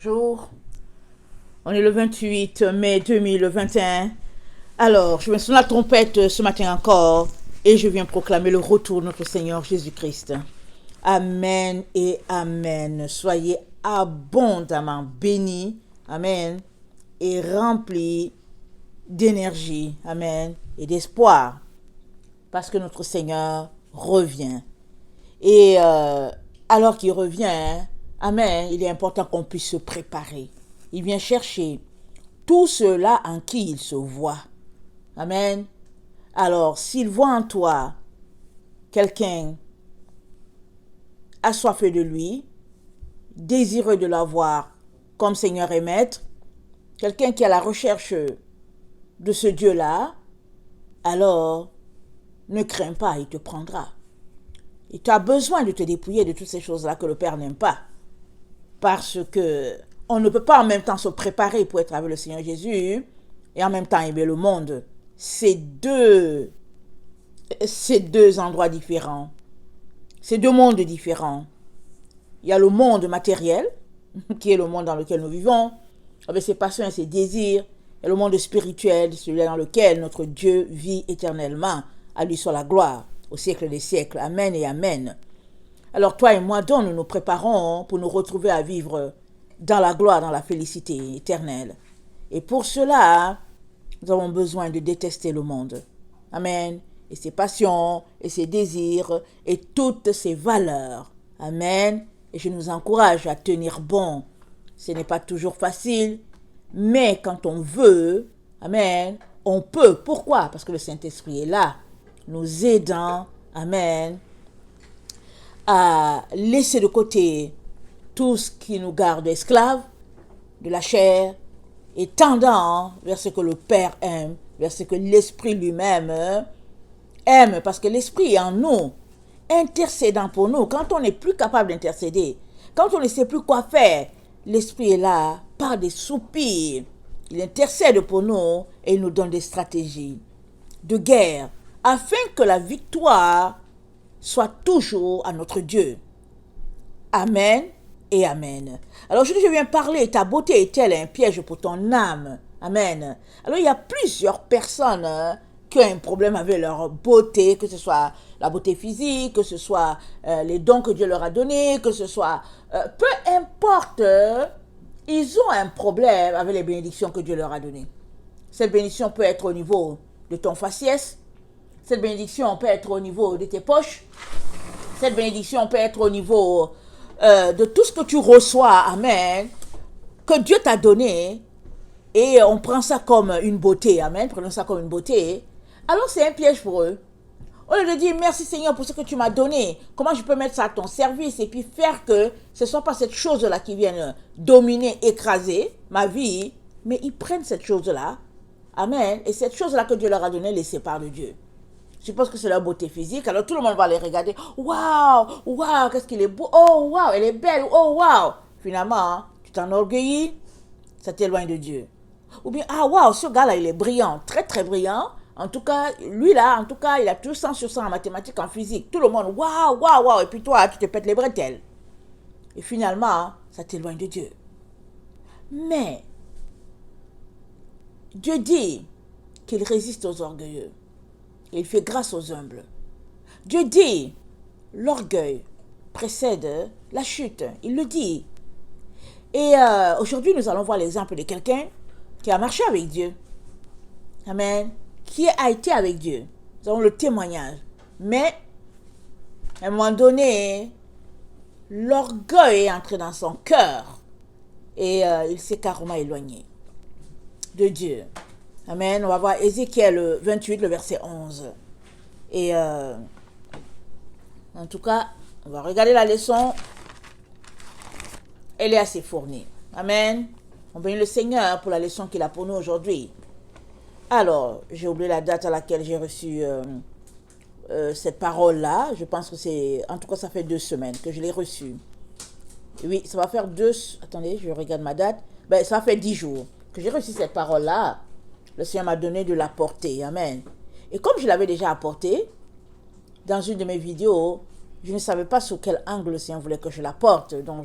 Bonjour, on est le 28 mai 2021. Alors, je me sonne la trompette ce matin encore et je viens proclamer le retour de notre Seigneur Jésus-Christ. Amen et Amen. Soyez abondamment bénis. Amen. Et remplis d'énergie. Amen. Et d'espoir. Parce que notre Seigneur revient. Et alors qu'il revient, amen, il est important qu'on puisse se préparer. Il vient chercher tout ceux-là en qui il se voit. Amen. Alors, s'il voit en toi quelqu'un assoiffé de lui, désireux de l'avoir comme Seigneur et Maître, quelqu'un qui est à la recherche de ce Dieu-là, alors ne crains pas, il te prendra. Et tu as besoin de te dépouiller de toutes ces choses-là que le Père n'aime pas. Parce que on ne peut pas en même temps se préparer pour être avec le Seigneur Jésus et en même temps aimer le monde. C'est deux endroits différents. C'est deux mondes différents. Il y a le monde matériel, qui est le monde dans lequel nous vivons, avec ses passions et ses désirs. Et le monde spirituel, celui dans lequel notre Dieu vit éternellement. À lui soit la gloire, au siècle des siècles. Amen et Amen. Alors toi et moi, donc, nous nous préparons pour nous retrouver à vivre dans la gloire, dans la félicité éternelle. Et pour cela, nous avons besoin de détester le monde. Amen. Et ses passions, et ses désirs, et toutes ses valeurs. Amen. Et je nous encourage à tenir bon. Ce n'est pas toujours facile, mais quand on veut, amen, on peut. Pourquoi? Parce que le Saint-Esprit est là, nous aidant, amen, à laisser de côté tout ce qui nous garde esclaves de la chair et tendant vers ce que le Père aime, vers ce que l'Esprit lui-même aime, parce que l'Esprit est en nous, intercédant pour nous. Quand on n'est plus capable d'intercéder, quand on ne sait plus quoi faire, l'Esprit est là par des soupirs. Il intercède pour nous et il nous donne des stratégies de guerre afin que la victoire soit toujours à notre Dieu. Amen et Amen. Alors aujourd'hui, je viens parler, ta beauté est-elle un piège pour ton âme? Amen. Alors il y a plusieurs personnes qui ont un problème avec leur beauté, que ce soit la beauté physique, que ce soit les dons que Dieu leur a donnés, que ce soit... peu importe, ils ont un problème avec les bénédictions que Dieu leur a données. Cette bénédiction peut être au niveau de ton faciès, cette bénédiction peut être au niveau de tes poches, cette bénédiction peut être au niveau de tout ce que tu reçois, amen, que Dieu t'a donné, et on prend ça comme une beauté, amen, prenons ça comme une beauté, alors c'est un piège pour eux. Au lieu de dire merci Seigneur pour ce que tu m'as donné, comment je peux mettre ça à ton service et puis faire que ce ne soit pas cette chose-là qui vienne dominer, écraser ma vie, mais ils prennent cette chose-là, amen, et cette chose-là que Dieu leur a donnée les sépare de Dieu. Je suppose que c'est leur beauté physique, alors tout le monde va les regarder. Waouh, waouh, qu'est-ce qu'il est beau. Oh, waouh, elle est belle. Oh, waouh. Finalement, tu t'enorgueillis, ça t'éloigne de Dieu. Ou bien, ah, waouh, ce gars-là, il est brillant, très, très brillant. En tout cas, lui-là, en tout cas, il a tout 100 sur 100 en mathématiques, en physique. Tout le monde, waouh, waouh, waouh. Et puis toi, tu te pètes les bretelles. Et finalement, ça t'éloigne de Dieu. Mais, Dieu dit qu'il résiste aux orgueilleux. Et il fait grâce aux humbles. Dieu dit, l'orgueil précède la chute. Il le dit. Et aujourd'hui, nous allons voir l'exemple de quelqu'un qui a marché avec Dieu. Amen. Qui a été avec Dieu. Nous avons le témoignage. Mais, à un moment donné, l'orgueil est entré dans son cœur. Et il s'est carrément éloigné de Dieu. Amen. On va voir Ézéchiel 28, le verset 11. Et en tout cas, on va regarder la leçon. Elle est assez fournie. Amen. On bénit le Seigneur pour la leçon qu'il a pour nous aujourd'hui. Alors, j'ai oublié la date à laquelle j'ai reçu cette parole-là. Je pense que c'est... En tout cas, ça fait 2 semaines que je l'ai reçue. Oui, ça va faire 2... Attendez, je regarde ma date. Ben, ça va faire 10 jours que j'ai reçu cette parole-là. Le Seigneur m'a donné de l'apporter. Amen. Et comme je l'avais déjà apporté, dans une de mes vidéos, je ne savais pas sous quel angle le Seigneur voulait que je l'apporte. Donc,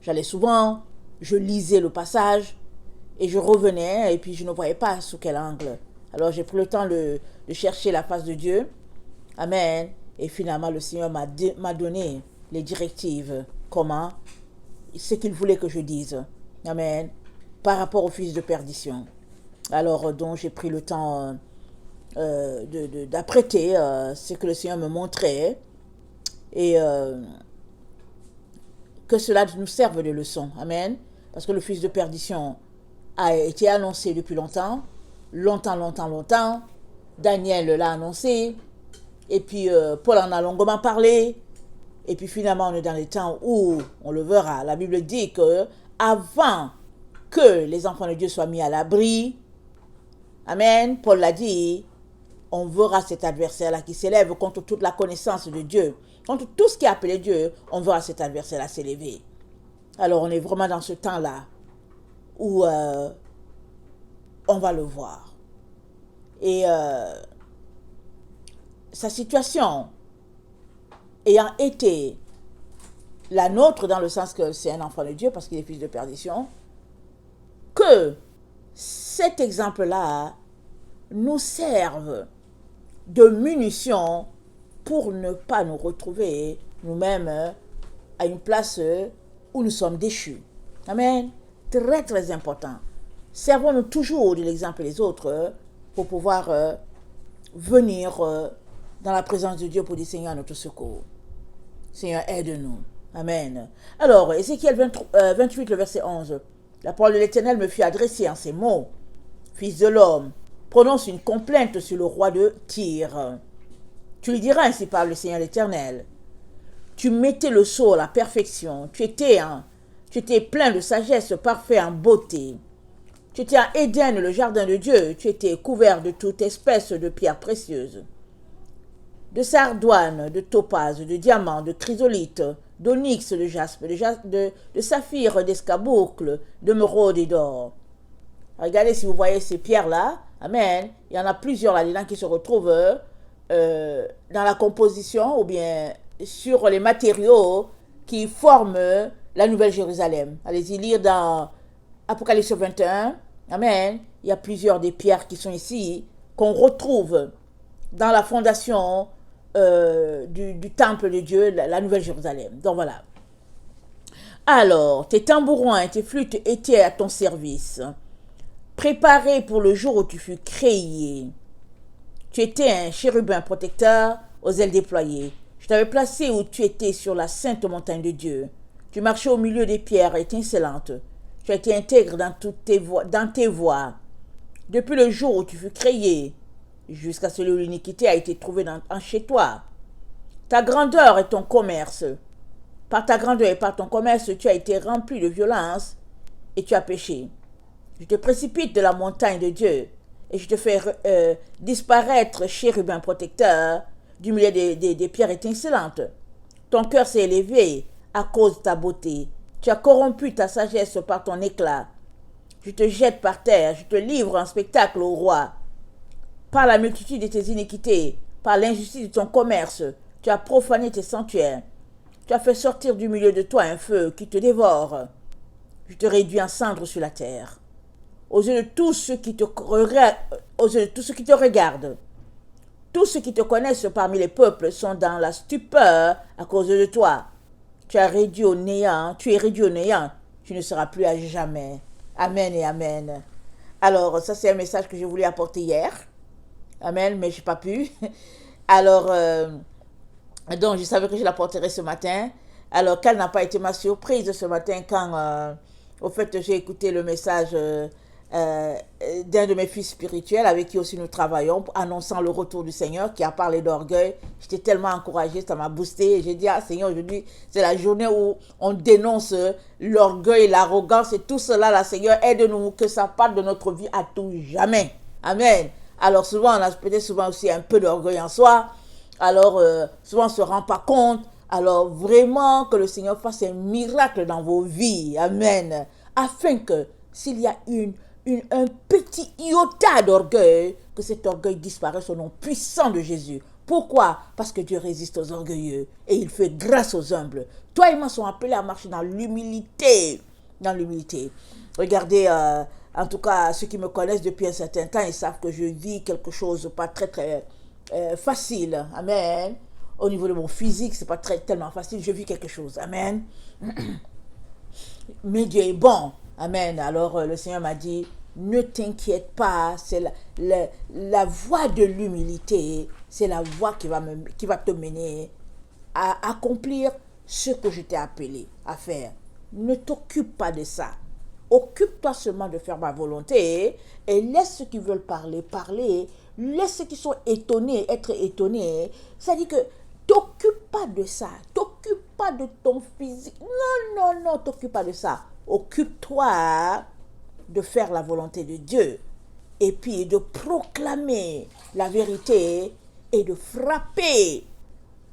j'allais souvent je lisais le passage et je revenais et puis je ne voyais pas sous quel angle. Alors j'ai pris le temps de chercher la face de Dieu. Amen. Et finalement, le Seigneur m'a donné les directives, comment, ce qu'il voulait que je dise. Amen. Par rapport au fils de perdition. Alors, donc, j'ai pris le temps d'apprêter ce que le Seigneur me montrait et que cela nous serve de leçon. Amen. Parce que le fils de perdition a été annoncé depuis longtemps. Longtemps. Daniel l'a annoncé. Et puis, Paul en a longuement parlé. Et puis, finalement, on est dans les temps où, on le verra, la Bible dit que avant que les enfants de Dieu soient mis à l'abri, amen, Paul l'a dit, on verra cet adversaire-là qui s'élève contre toute la connaissance de Dieu. Contre tout ce qui est appelé Dieu, on verra cet adversaire-là s'élever. Alors, on est vraiment dans ce temps-là où on va le voir. Et sa situation ayant été la nôtre dans le sens que c'est un enfant de Dieu parce qu'il est fils de perdition, que cet exemple-là nous serve de munition pour ne pas nous retrouver nous-mêmes à une place où nous sommes déchus. Amen. Très, très important. Servons-nous toujours de l'exemple des autres pour pouvoir venir dans la présence de Dieu pour dire Seigneur, notre secours. Seigneur, aide-nous. Amen. Alors, Ézéchiel 28, le verset 11. La parole de l'Éternel me fut adressée en ces mots. Fils de l'homme, prononce une complainte sur le roi de Tyr. Tu lui diras ainsi parle le Seigneur l'Éternel. Tu mettais le sceau à la perfection. Tu étais plein de sagesse, parfait en beauté. Tu étais en Éden, le jardin de Dieu. Tu étais couvert de toute espèce de pierres précieuses. De sardoine, de topaze, de diamant, de chrysolite, d'onyx, de jaspe, de saphir, d'escarboucle, d'émeraude et d'or. Regardez si vous voyez ces pierres-là. Amen. Il y en a plusieurs là-dedans qui se retrouvent dans la composition ou bien sur les matériaux qui forment la Nouvelle Jérusalem. Allez-y lire dans Apocalypse 21. Amen. Il y a plusieurs des pierres qui sont ici, qu'on retrouve dans la fondation du temple de Dieu, la Nouvelle Jérusalem. Donc voilà. Alors, tes tambourins et tes flûtes étaient à ton service, préparés pour le jour où tu fus créé. Tu étais un chérubin protecteur aux ailes déployées. Je t'avais placé où tu étais sur la sainte montagne de Dieu. Tu marchais au milieu des pierres étincelantes. Tu as été intègre dans tes voies. Depuis le jour où tu fus créé, jusqu'à celui où l'iniquité a été trouvée chez toi. Ta grandeur et ton commerce. Par ta grandeur et par ton commerce, tu as été rempli de violence et tu as péché. Je te précipite de la montagne de Dieu et je te fais disparaître, chérubin protecteur, du milieu des pierres étincelantes. Ton cœur s'est élevé à cause de ta beauté. Tu as corrompu ta sagesse par ton éclat. Je te jette par terre, je te livre en spectacle au roi. Par la multitude de tes iniquités, par l'injustice de ton commerce, tu as profané tes sanctuaires. Tu as fait sortir du milieu de toi un feu qui te dévore. Je te réduis en cendres sur la terre. Aux yeux de tous ceux qui te regardent, tous ceux qui te connaissent parmi les peuples sont dans la stupeur à cause de toi. Tu es réduit au néant, tu ne seras plus à jamais. Amen et amen. Alors, ça c'est un message que je voulais apporter hier. Amen, mais je n'ai pas pu. Alors, donc je savais que je l'apporterais ce matin. Alors, quelle n'a pas été ma surprise ce matin quand, au fait, j'ai écouté le message d'un de mes fils spirituels avec qui aussi nous travaillons, annonçant le retour du Seigneur, qui a parlé d'orgueil. J'étais tellement encouragée, ça m'a boosté. J'ai dit, ah Seigneur, aujourd'hui, c'est la journée où on dénonce l'orgueil, l'arrogance et tout cela. Là, Seigneur, aide-nous que ça parte de notre vie à tout jamais. Amen. Alors souvent, on a peut-être souvent aussi un peu d'orgueil en soi. Alors, souvent, on ne se rend pas compte. Alors, vraiment, que le Seigneur fasse un miracle dans vos vies. Amen. Afin que, s'il y a un petit iota d'orgueil, que cet orgueil disparaisse au nom puissant de Jésus. Pourquoi? Parce que Dieu résiste aux orgueilleux et il fait grâce aux humbles. Toi et moi sommes appelés à marcher dans l'humilité. dans l'humilité. Regardez, en tout cas, ceux qui me connaissent depuis un certain temps, ils savent que je vis quelque chose de pas très très facile. Amen. Au niveau de mon physique, c'est pas tellement facile. Je vis quelque chose. Amen. Mais Dieu est bon. Amen. Alors le Seigneur m'a dit, ne t'inquiète pas, c'est la voie de l'humilité, c'est la voie qui va te mener à accomplir ce que je t'ai appelé à faire. Ne t'occupe pas de ça. Occupe-toi seulement de faire ma volonté et laisse ceux qui veulent parler, parler. Laisse ceux qui sont étonnés, être étonnés. C'est-à-dire que t'occupe pas de ça. T'occupe pas de ton physique. Non, t'occupe pas de ça. Occupe-toi de faire la volonté de Dieu. Et puis de proclamer la vérité et de frapper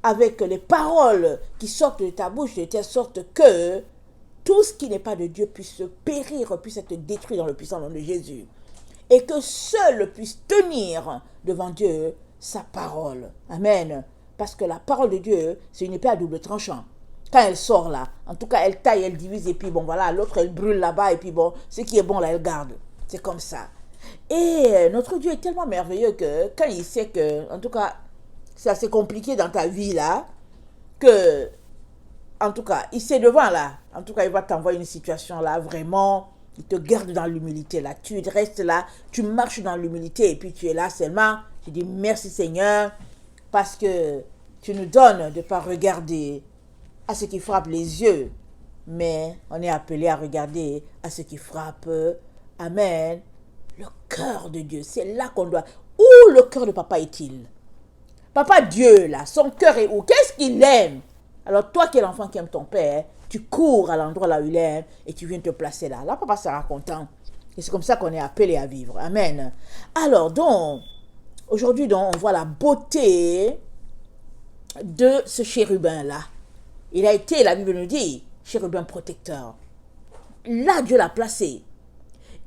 avec les paroles qui sortent de ta bouche de telle sorte que tout ce qui n'est pas de Dieu puisse périr, puisse être détruit dans le puissant nom de Jésus. Et que seul puisse tenir devant Dieu sa parole. Amen. Parce que la parole de Dieu, c'est une épée à double tranchant. Quand elle sort là, en tout cas, elle taille, elle divise, et puis bon, voilà, l'autre, elle brûle là-bas, et puis bon, ce qui est bon là, elle garde. C'est comme ça. Et notre Dieu est tellement merveilleux que quand il sait que, en tout cas, c'est assez compliqué dans ta vie là, que, en tout cas, il sait devant là, en tout cas, il va t'envoyer une situation là, vraiment, il te garde dans l'humilité là, tu restes là, tu marches dans l'humilité, et puis tu es là seulement, tu dis merci Seigneur, parce que tu nous donnes de ne pas regarder à ce qui frappe les yeux, mais on est appelé à regarder à ce qui frappe, amen, le cœur de Dieu. C'est là qu'on doit... Où le cœur de papa est-il? Papa Dieu, là, son cœur est où? Qu'est-ce qu'il aime? Alors toi qui es l'enfant qui aime ton père, tu cours à l'endroit là où il aime et tu viens te placer là. Là, papa sera content. Et c'est comme ça qu'on est appelé à vivre. Amen. Alors donc, aujourd'hui donc, on voit la beauté de ce chérubin-là. Il a été, la Bible nous dit, chérubin protecteur. Là, Dieu l'a placé.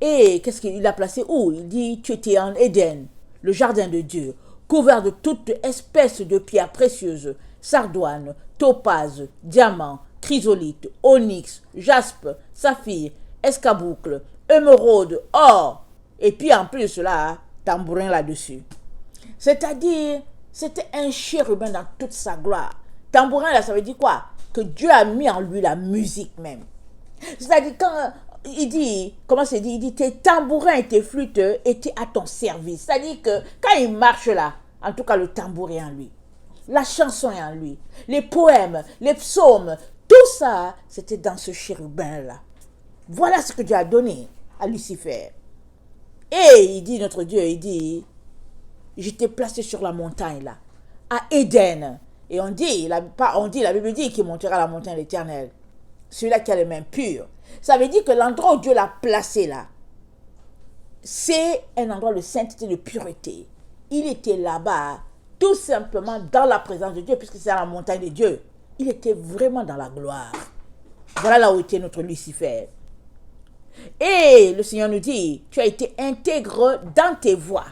Et qu'est-ce qu'il l'a placé où? Il dit, tu étais en Éden, le jardin de Dieu, couvert de toute espèce de pierres précieuses, sardoine, topaze, diamant, chrysolite, onyx, jaspe, saphir, escarboucle, émeraude, or. Et puis en plus de cela, tambourin là-dessus. C'est-à-dire, c'était un chérubin dans toute sa gloire. Tambourin là, ça veut dire quoi? Que Dieu a mis en lui la musique même. C'est-à-dire quand il dit, comment c'est dit? Il dit tes tambourins et tes flûtes étaient à ton service. C'est-à-dire que quand il marche là, en tout cas le tambour est en lui. La chanson est en lui. Les poèmes, les psaumes, tout ça, c'était dans ce chérubin là. Voilà ce que Dieu a donné à Lucifer. Et il dit, notre Dieu, il dit, je t'ai placé sur la montagne là, à Éden. Et on dit, la Bible dit qu'il montera la montagne éternelle. Celui-là qui a les mains pures. Ça veut dire que l'endroit où Dieu l'a placé là, c'est un endroit de sainteté, de pureté. Il était là-bas, tout simplement dans la présence de Dieu, puisque c'est la montagne de Dieu. Il était vraiment dans la gloire. Voilà là où était notre Lucifer. Et le Seigneur nous dit, tu as été intègre dans tes voies,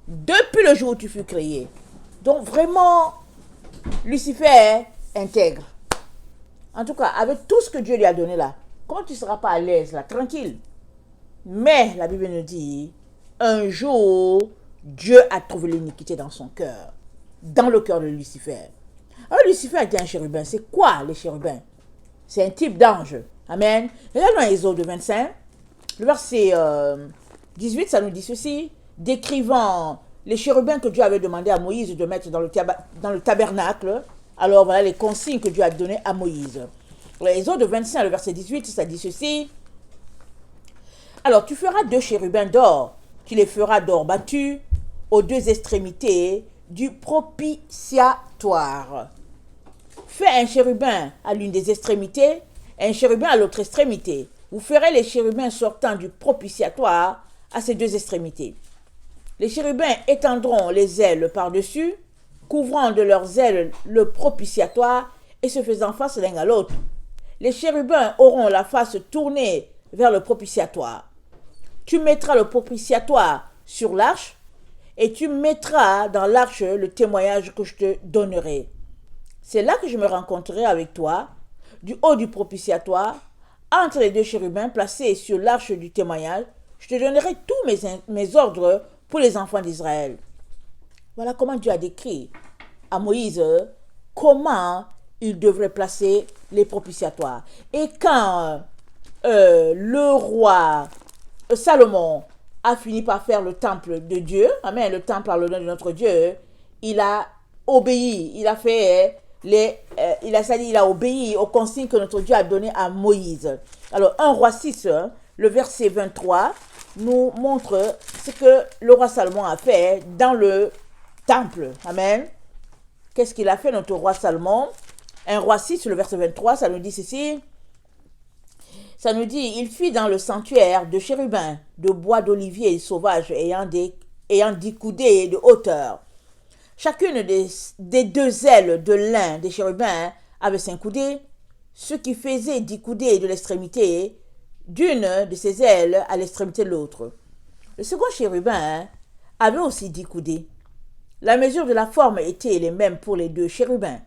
depuis le jour où tu fus créé. Donc vraiment, Lucifer intègre. En tout cas, avec tout ce que Dieu lui a donné là, comment tu ne seras pas à l'aise là, tranquille? Mais la Bible nous dit, un jour, Dieu a trouvé l'iniquité dans son cœur, dans le cœur de Lucifer. Alors Lucifer était un chérubin. C'est quoi les chérubins? C'est un type d'ange. Amen. Regarde dans Exode 25, le verset 18, ça nous dit ceci, décrivant les chérubins que Dieu avait demandé à Moïse de mettre dans le tabernacle. Alors voilà les consignes que Dieu a données à Moïse. Exode 25, le verset 18, ça dit ceci. Alors tu feras 2 chérubins d'or, tu les feras d'or battu aux 2 extrémités du propitiatoire. Fais un chérubin à l'une des extrémités, un chérubin à l'autre extrémité. Vous ferez les chérubins sortant du propitiatoire à ces 2 extrémités. Les chérubins étendront les ailes par-dessus, couvrant de leurs ailes le propitiatoire et se faisant face l'un à l'autre. Les chérubins auront la face tournée vers le propitiatoire. Tu mettras le propitiatoire sur l'arche et tu mettras dans l'arche le témoignage que je te donnerai. C'est là que je me rencontrerai avec toi, du haut du propitiatoire, entre les deux chérubins placés sur l'arche du témoignage, je te donnerai tous mes ordres pour les enfants d'Israël. Voilà comment Dieu a décrit à Moïse comment il devrait placer les propitiatoires. Et quand le roi Salomon a fini par faire le temple de Dieu, amen, le temple à l'honneur de notre Dieu, il a obéi, il a obéi aux consignes que notre Dieu a données à Moïse. Alors, 1 Roi 6, le verset 23, nous montre ce que le roi Salomon a fait dans le temple. Amen. Qu'est-ce qu'il a fait, notre roi Salomon? 1 Roi 6, le verset 23, ça nous dit ceci. Ça nous dit, il fit dans le sanctuaire de chérubins, de bois d'olivier sauvage ayant 10 coudées de hauteur. Chacune des 2 ailes de l'un des chérubins avait 5 coudées, ce qui faisait 10 coudées de l'extrémité d'une de ses ailes à l'extrémité de l'autre. Le second chérubin avait aussi 10 coudées. La mesure de la forme était les mêmes pour les 2 chérubins.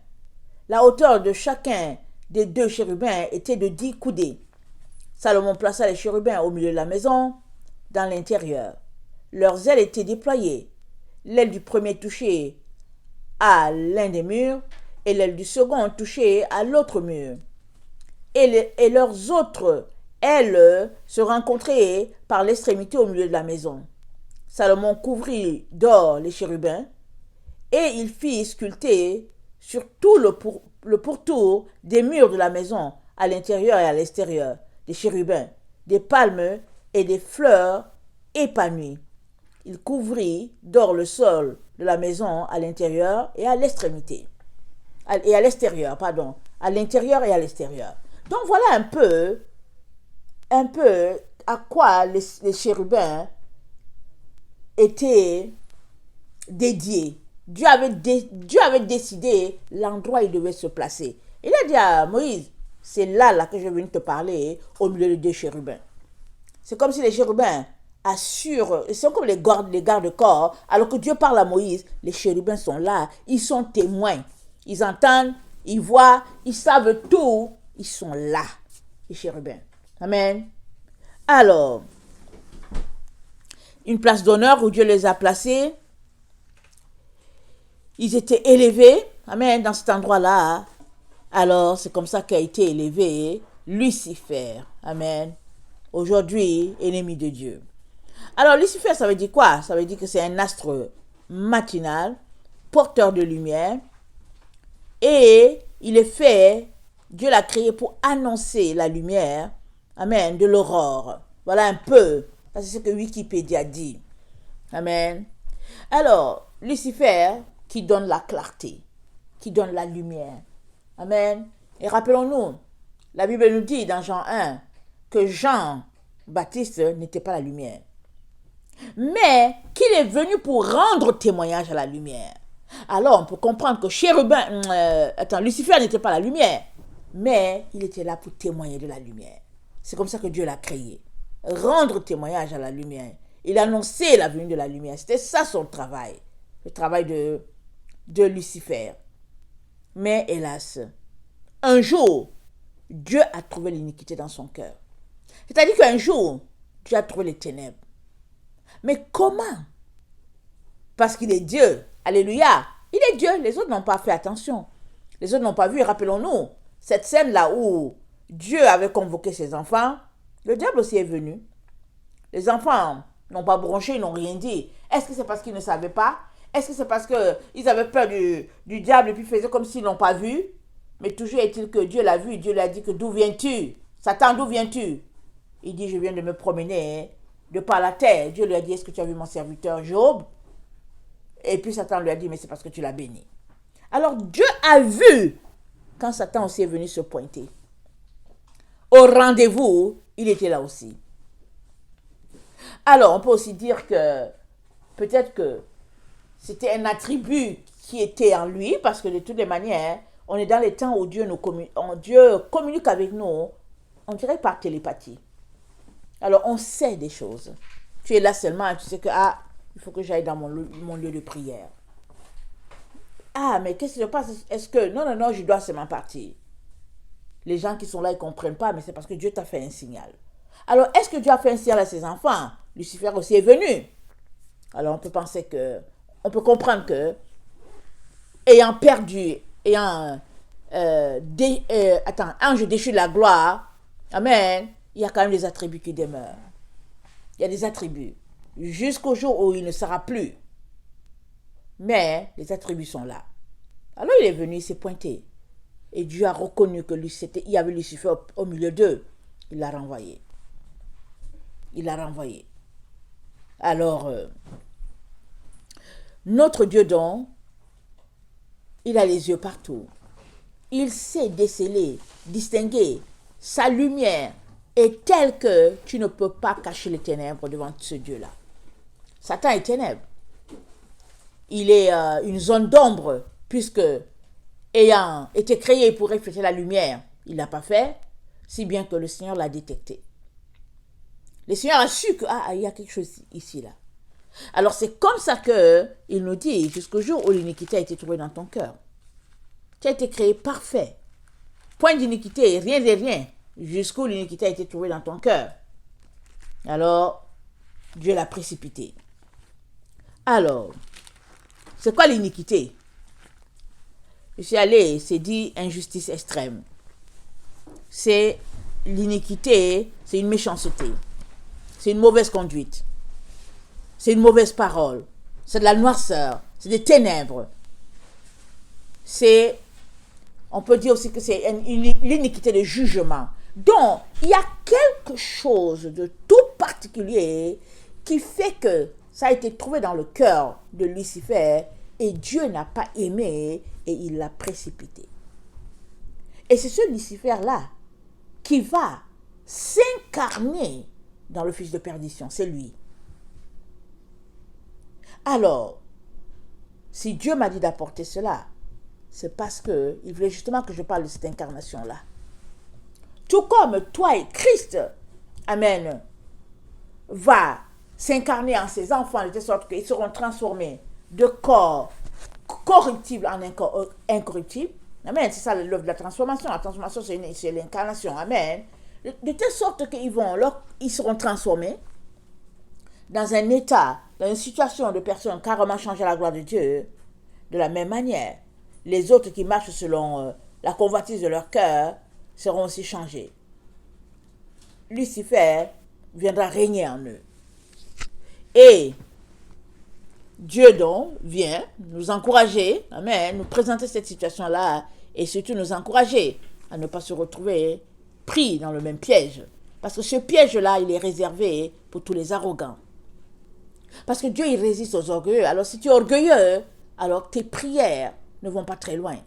La hauteur de chacun des 2 chérubins était de 10 coudées. Salomon plaça les chérubins au milieu de la maison, dans l'intérieur. Leurs ailes étaient déployées. L'aile du premier touchait à l'un des murs et l'aile du second touchait à l'autre mur. Et leurs autres ailes se rencontraient par l'extrémité au milieu de la maison. Salomon couvrit d'or les chérubins et il fit sculpter sur tout le pourtour des murs de la maison, à l'intérieur et à l'extérieur, des chérubins, des palmes et des fleurs épanouies. Il couvrit d'or le sol de la maison à l'intérieur et à l'extrémité. Et à l'extérieur, pardon. À l'intérieur et à l'extérieur. Donc voilà un peu à quoi les chérubins étaient dédiés. Dieu avait décidé l'endroit où il devait se placer. Il a dit à Moïse, c'est là que je viens te parler, au milieu des 2 chérubins. C'est comme si les chérubins assurent, ils sont comme les gardes-corps, alors que Dieu parle à Moïse, les chérubins sont là, ils sont témoins. Ils entendent, ils voient, ils savent tout, ils sont là, les chérubins. Amen. Alors, une place d'honneur où Dieu les a placés, ils étaient élevés, amen, dans cet endroit-là. Alors, c'est comme ça qu'a été élevé Lucifer, amen. Aujourd'hui, ennemi de Dieu. Alors, Lucifer, ça veut dire quoi? Ça veut dire que c'est un astre matinal, porteur de lumière, et il est fait, Dieu l'a créé pour annoncer la lumière, amen, de l'aurore. Voilà un peu, c'est ce que Wikipédia dit. Amen. Alors, Lucifer, qui donne la clarté, qui donne la lumière. Amen. Et rappelons-nous, la Bible nous dit dans Jean 1 que Jean-Baptiste n'était pas la lumière, mais qu'il est venu pour rendre témoignage à la lumière. Alors, on peut comprendre que Lucifer n'était pas la lumière, mais il était là pour témoigner de la lumière. C'est comme ça que Dieu l'a créé. Rendre témoignage à la lumière. Il annonçait la venue de la lumière. C'était ça son travail. Le travail de Lucifer. Mais hélas, un jour, Dieu a trouvé l'iniquité dans son cœur. C'est-à-dire qu'un jour, Dieu a trouvé les ténèbres. Mais comment? Parce qu'il est Dieu. Alléluia. Il est Dieu. Les autres n'ont pas fait attention. Les autres n'ont pas vu. Rappelons-nous, cette scène-là où Dieu avait convoqué ses enfants, le diable aussi est venu. Les enfants n'ont pas bronché, ils n'ont rien dit. Est-ce que c'est parce qu'ils ne savaient pas? Est-ce que c'est parce qu'ils avaient peur du diable et puis faisaient comme s'ils ne l'ont pas vu? Mais toujours est-il que Dieu l'a vu. Dieu lui a dit que d'où viens-tu? Satan, d'où viens-tu? Il dit, je viens de me promener de par la terre. Dieu lui a dit, est-ce que tu as vu mon serviteur Job? Et puis Satan lui a dit, mais c'est parce que tu l'as béni. Alors Dieu a vu quand Satan aussi est venu se pointer. Au rendez-vous, il était là aussi. Alors on peut aussi dire que peut-être que c'était un attribut qui était en lui, parce que de toutes les manières, on est dans les temps où Dieu communique avec nous, on dirait par télépathie. Alors on sait des choses. Tu es là seulement, tu sais que il faut que j'aille dans mon lieu de prière. Mais qu'est-ce qui se passe? Est-ce que... Non, je dois seulement partir. les gens qui sont là, ils ne comprennent pas, mais c'est parce que Dieu t'a fait un signal. Alors, est-ce que Dieu a fait un signal à ses enfants? Lucifer aussi est venu. Alors, on peut penser que, on peut comprendre que, ayant perdu, ange déchu de la gloire, amen, il y a quand même des attributs qui demeurent. Il y a des attributs. Jusqu'au jour où il ne sera plus. Mais les attributs sont là. Alors il est venu, il s'est pointé. Et Dieu a reconnu que il y avait Lucifer au milieu d'eux. Il l'a renvoyé. Il l'a renvoyé. Alors, notre Dieu donc, il a les yeux partout. Il sait déceler, distinguer. Sa lumière est telle que tu ne peux pas cacher les ténèbres devant ce Dieu-là. Satan est ténèbres. Il est une zone d'ombre, puisque ayant été créé pour refléter la lumière, il ne l'a pas fait, si bien que le Seigneur l'a détecté. Le Seigneur a su que il y a quelque chose ici, là. Alors c'est comme ça qu'il nous dit, jusqu'au jour où l'iniquité a été trouvée dans ton cœur. Tu as été créé parfait. Point d'iniquité, rien de rien, jusqu'où l'iniquité a été trouvée dans ton cœur. Alors, Dieu l'a précipité. Alors, c'est quoi l'iniquité? Je suis allé, c'est dit injustice extrême. C'est l'iniquité, c'est une méchanceté. C'est une mauvaise conduite. C'est une mauvaise parole. C'est de la noirceur. C'est des ténèbres. On peut dire aussi que c'est l'iniquité de jugement. Donc, il y a quelque chose de tout particulier qui fait que ça a été trouvé dans le cœur de Lucifer et Dieu n'a pas aimé et il l'a précipité. Et c'est ce Lucifer-là qui va s'incarner dans le fils de perdition. C'est lui. Alors, si Dieu m'a dit d'apporter cela, c'est parce qu'il voulait justement que je parle de cette incarnation-là. Tout comme toi et Christ, amen, va s'incarner en ses enfants de telle sorte qu'ils seront transformés de corps corruptibles en incorruptibles. Amen, c'est ça l'œuvre de la transformation. La transformation, c'est l'incarnation. Amen. De telle sorte qu'ils seront transformés dans un état, dans une situation de personnes carrément changées à la gloire de Dieu. De la même manière, les autres qui marchent selon la convoitise de leur cœur seront aussi changés. Lucifer viendra régner en eux. Et Dieu donc vient nous encourager, amen, nous présenter cette situation-là et surtout nous encourager à ne pas se retrouver pris dans le même piège. Parce que ce piège-là, il est réservé pour tous les arrogants. Parce que Dieu, il résiste aux orgueilleux. Alors si tu es orgueilleux, alors tes prières ne vont pas très loin.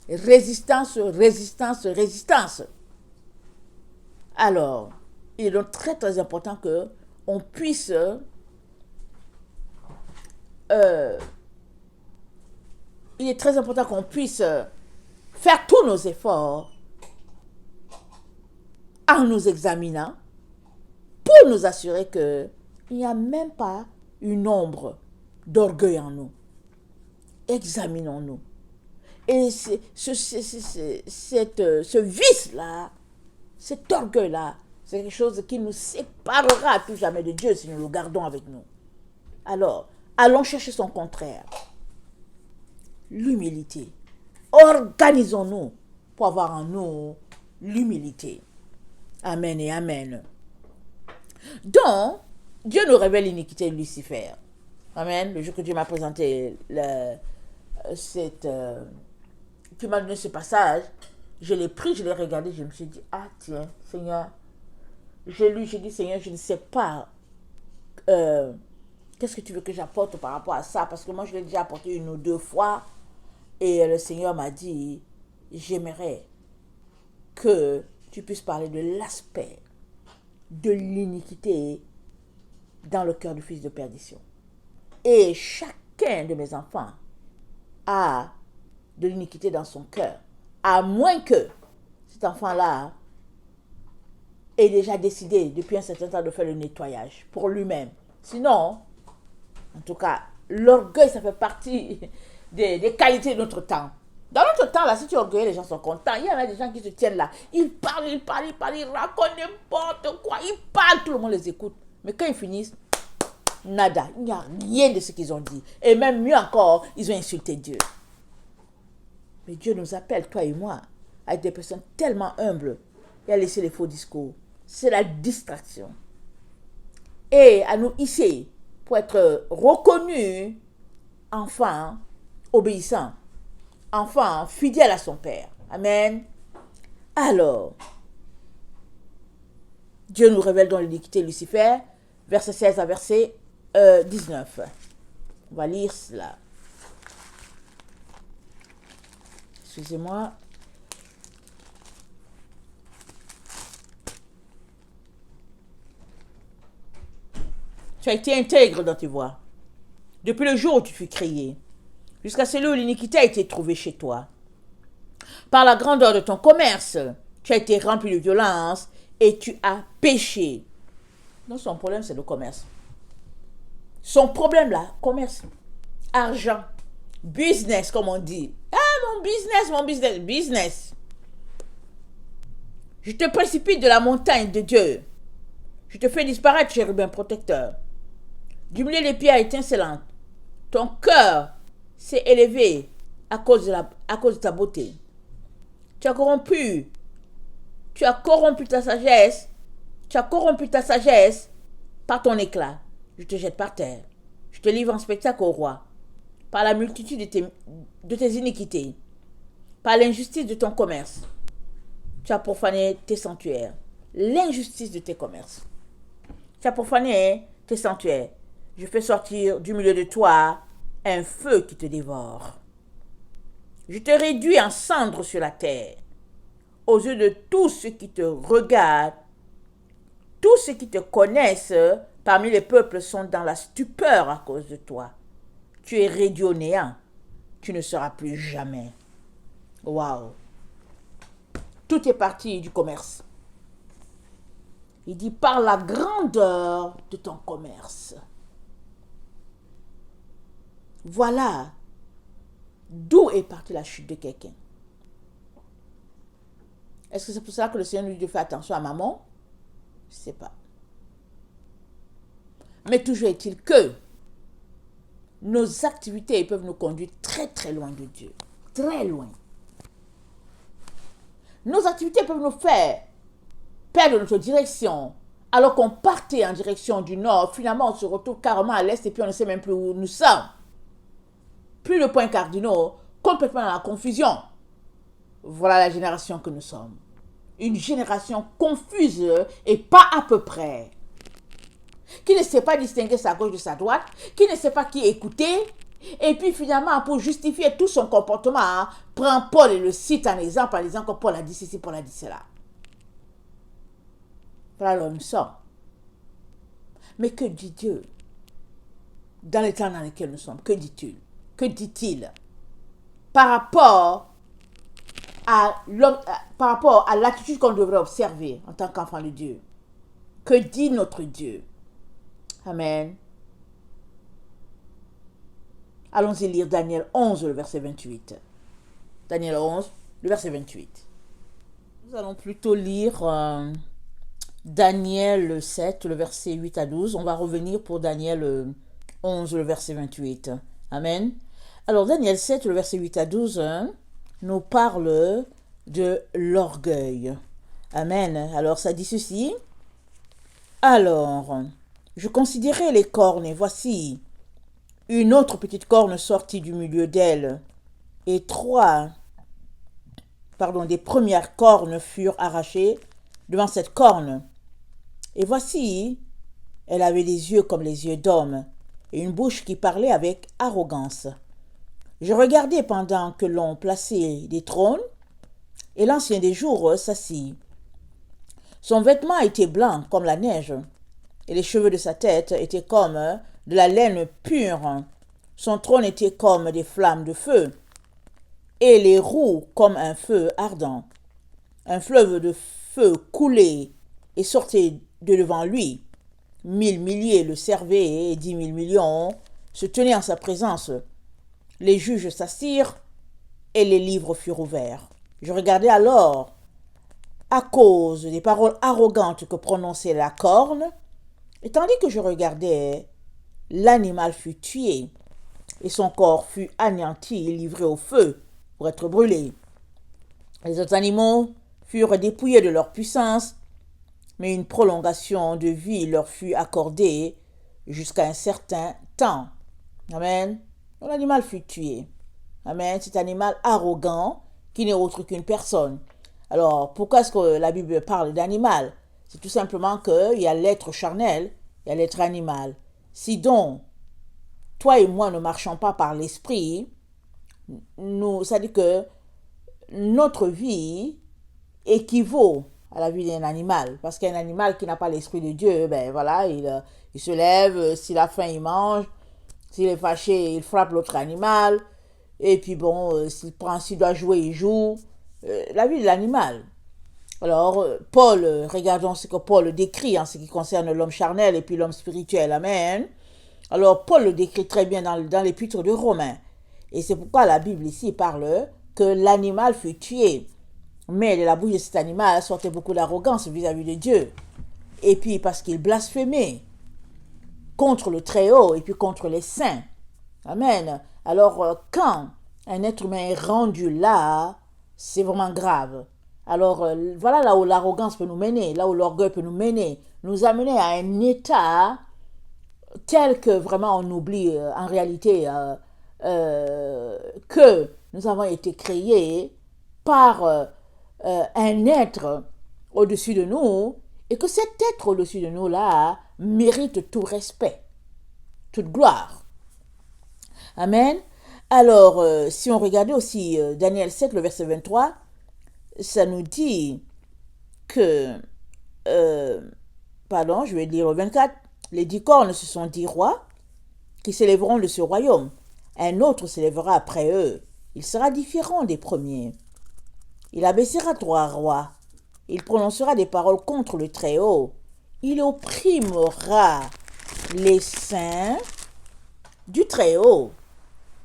Résistance, résistance, résistance. Alors, il est donc très très important qu'on puisse faire tous nos efforts en nous examinant pour nous assurer qu'il n'y a même pas une ombre d'orgueil en nous. Examinons-nous. Et ce vice-là, cet orgueil-là, c'est quelque chose qui nous séparera à tout jamais de Dieu si nous le gardons avec nous. Alors, allons chercher son contraire. L'humilité. Organisons-nous pour avoir en nous l'humilité. Amen et amen. Donc, Dieu nous révèle l'iniquité de Lucifer. Amen. Le jour que Dieu m'a présenté tu m'as donné ce passage, je l'ai pris, je l'ai regardé, je me suis dit, tiens, Seigneur, j'ai lu, j'ai dit, Seigneur, je ne sais pas qu'est-ce que tu veux que j'apporte par rapport à ça, parce que moi, je l'ai déjà apporté une ou deux fois, et le Seigneur m'a dit, j'aimerais que tu puisses parler de l'aspect de l'iniquité dans le cœur du fils de perdition. Et chacun de mes enfants a de l'iniquité dans son cœur, à moins que cet enfant-là ait déjà décidé depuis un certain temps de faire le nettoyage pour lui-même. Sinon, en tout cas, l'orgueil, ça fait partie des qualités de notre temps. Dans notre temps, là, si tu es orgueilleux, les gens sont contents. Il y en a des gens qui se tiennent là. Ils parlent, ils racontent n'importe quoi. Ils parlent, tout le monde les écoute. Mais quand ils finissent, nada. Il n'y a rien de ce qu'ils ont dit. Et même mieux encore, ils ont insulté Dieu. Mais Dieu nous appelle, toi et moi, à être des personnes tellement humbles et à laisser les faux discours. C'est la distraction. Et à nous hisser pour être reconnus enfants obéissants, enfants fidèles à son Père. Amen. Alors, Dieu nous révèle dans l'iniquité Lucifer, verset 16 à verset 19. On va lire cela. Excusez-moi. Tu as été intègre dans tes voies. Depuis le jour où tu fus créé, jusqu'à celui où l'iniquité a été trouvée chez toi. Par la grandeur de ton commerce, tu as été rempli de violence et tu as péché. Non, son problème, c'est le commerce. Son problème, là, commerce, argent, business, comme on dit. Ah, business. Je te précipite de la montagne de Dieu. Je te fais disparaître, chérubin protecteur. Du milieu des pierres étincelantes, ton cœur s'est élevé à cause de ta beauté. Tu as corrompu ta sagesse. Tu as corrompu ta sagesse par ton éclat. Je te jette par terre. Je te livre en spectacle au roi. Par la multitude de tes iniquités. Par l'injustice de ton commerce. Tu as profané tes sanctuaires. L'injustice de tes commerces. Tu as profané tes sanctuaires. Je fais sortir du milieu de toi un feu qui te dévore. Je te réduis en cendres sur la terre. Aux yeux de tous ceux qui te regardent, tous ceux qui te connaissent parmi les peuples sont dans la stupeur à cause de toi. Tu es réduit au néant. Tu ne seras plus jamais. Waouh! Tout est parti du commerce. Il dit par la grandeur de ton commerce. Voilà d'où est partie la chute de quelqu'un. Est-ce que c'est pour ça que le Seigneur nous dit de faire attention à maman? Je ne sais pas. Mais toujours est-il que nos activités peuvent nous conduire très très loin de Dieu. Très loin. Nos activités peuvent nous faire perdre notre direction. Alors qu'on partait en direction du nord, finalement on se retrouve carrément à l'est et puis on ne sait même plus où nous sommes. Plus de points cardinaux, complètement dans la confusion. Voilà la génération que nous sommes. Une génération confuse et pas à peu près. Qui ne sait pas distinguer sa gauche de sa droite, qui ne sait pas qui écouter, et puis finalement, pour justifier tout son comportement, prend Paul et le cite en exemple, en disant que Paul a dit ceci, Paul a dit cela. Voilà l'homme sort. Mais que dit Dieu dans les temps dans lesquels nous sommes? Que dit-il? Que dit-il par rapport à l'attitude qu'on devrait observer en tant qu'enfant de Dieu? Que dit notre Dieu? Amen. Allons-y lire Daniel 11, le verset 28. Daniel 11, le verset 28. Nous allons plutôt lire Daniel 7, le verset 8 à 12. On va revenir pour Daniel 11, le verset 28. Amen. Alors, Daniel 7, le verset 8 à 12, nous parle de l'orgueil. Amen. Alors, ça dit ceci. Alors, je considérais les cornes et voici une autre petite corne sortie du milieu d'elle et des premières cornes furent arrachées devant cette corne. Et voici, elle avait des yeux comme les yeux d'homme et une bouche qui parlait avec arrogance. Je regardais pendant que l'on plaçait des trônes et l'ancien des jours s'assit. Son vêtement était blanc comme la neige et les cheveux de sa tête étaient comme de la laine pure. Son trône était comme des flammes de feu et les roues comme un feu ardent. Un fleuve de feu coulait et sortait de devant lui. 1000 milliers le servaient et 10 000 millions se tenaient en sa présence. Les juges s'assirent et les livres furent ouverts. Je regardais alors, à cause des paroles arrogantes que prononçait la corne, et tandis que je regardais, l'animal fut tué, et son corps fut anéanti et livré au feu pour être brûlé. Les autres animaux furent dépouillés de leur puissance, mais une prolongation de vie leur fut accordée jusqu'à un certain temps. Amen. L'animal fut tué. Amen. Cet animal arrogant qui n'est autre qu'une personne. Alors, pourquoi est-ce que la Bible parle d'animal? C'est tout simplement qu'il y a l'être charnel, il y a l'être animal. Si donc, toi et moi ne marchons pas par l'esprit, ça dit que notre vie équivaut à la vie d'un animal. Parce qu'un animal qui n'a pas l'esprit de Dieu, ben voilà, il se lève, s'il a faim, il mange, s'il est fâché, il frappe l'autre animal, et puis bon, s'il doit jouer, il joue. La vie de l'animal. Alors, Paul, regardons ce que Paul décrit en ce qui concerne l'homme charnel et puis l'homme spirituel. Amen. Alors, Paul le décrit très bien dans l'épître de Romains. Et c'est pourquoi la Bible ici parle que l'animal fut tué. Mais de la bouche de cet animal sortait beaucoup d'arrogance vis-à-vis de Dieu. Et puis parce qu'il blasphémait contre le Très-Haut et puis contre les saints. Amen. Alors, quand un être humain est rendu là, c'est vraiment grave. Alors, voilà là où l'arrogance peut nous mener, là où l'orgueil peut nous mener, nous amener à un état tel que vraiment on oublie en réalité que nous avons été créés par un être au-dessus de nous et que cet être au-dessus de nous là mérite tout respect, toute gloire. Amen. Alors, si on regardait aussi Daniel 7, le verset 23, ça nous dit que, je vais lire au 24, les 10 cornes se sont 10 rois qui s'élèveront de ce royaume. Un autre s'élèvera après eux. Il sera différent des premiers. Il abaissera 3 rois. Il prononcera des paroles contre le Très-Haut. Il opprimera les saints du Très-Haut.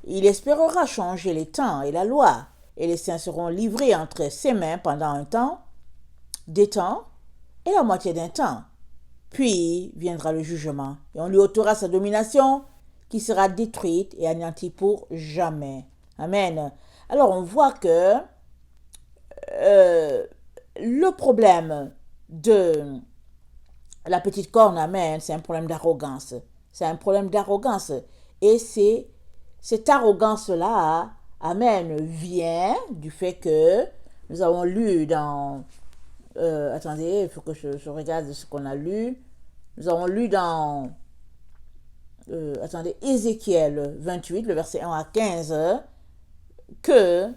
Il espérera changer les temps et la loi, et les saints seront livrés entre ses mains pendant un temps, des temps et la moitié d'un temps. Puis viendra le jugement, et on lui ôtera sa domination, qui sera détruite et anéantie pour jamais. Amen. Alors on voit que le problème de la petite corne, amen, c'est un problème d'arrogance. C'est un problème d'arrogance. Et cette arrogance-là, amen, vient du fait que nous avons lu dans... attendez, il faut que je regarde ce qu'on a lu. Nous avons lu dans... Ézéchiel 28, le verset 1 à 15, que,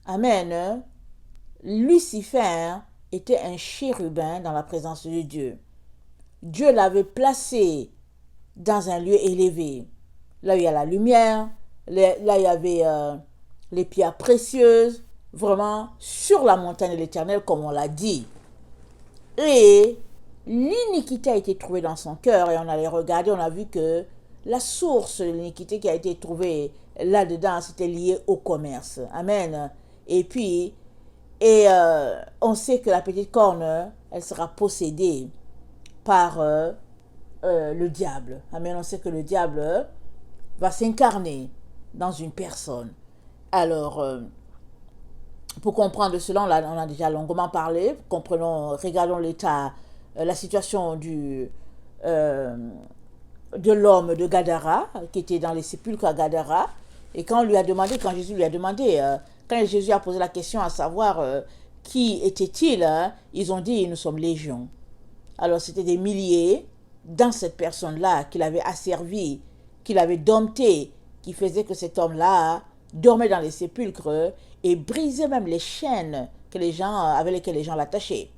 amen, Lucifer était un chérubin dans la présence de Dieu. Dieu l'avait placé dans un lieu élevé. Là, il y a la lumière, là, il y avait les pierres précieuses, vraiment sur la montagne de l'Éternel, comme on l'a dit. Et l'iniquité a été trouvée dans son cœur, et on allait regarder, on a vu que la source de l'iniquité qui a été trouvée là-dedans, c'était lié au commerce. Amen. Et puis, on sait que la petite corne, elle sera possédée par le diable. Amen. On sait que le diable va s'incarner dans une personne. Alors, pour comprendre cela, on a déjà longuement parlé. Regardons l'état, la situation de l'homme de Gadara, qui était dans les sépulcres à Gadara. Et quand Jésus lui a demandé, quand Jésus a posé la question à savoir qui était-il, ils ont dit, nous sommes légion. Alors, c'était des milliers dans cette personne-là qu'il avait asservi, qu'il avait dompté, qui faisait que cet homme-là dormait dans les sépulcres et brisait même les chaînes avec lesquelles les gens l'attachaient.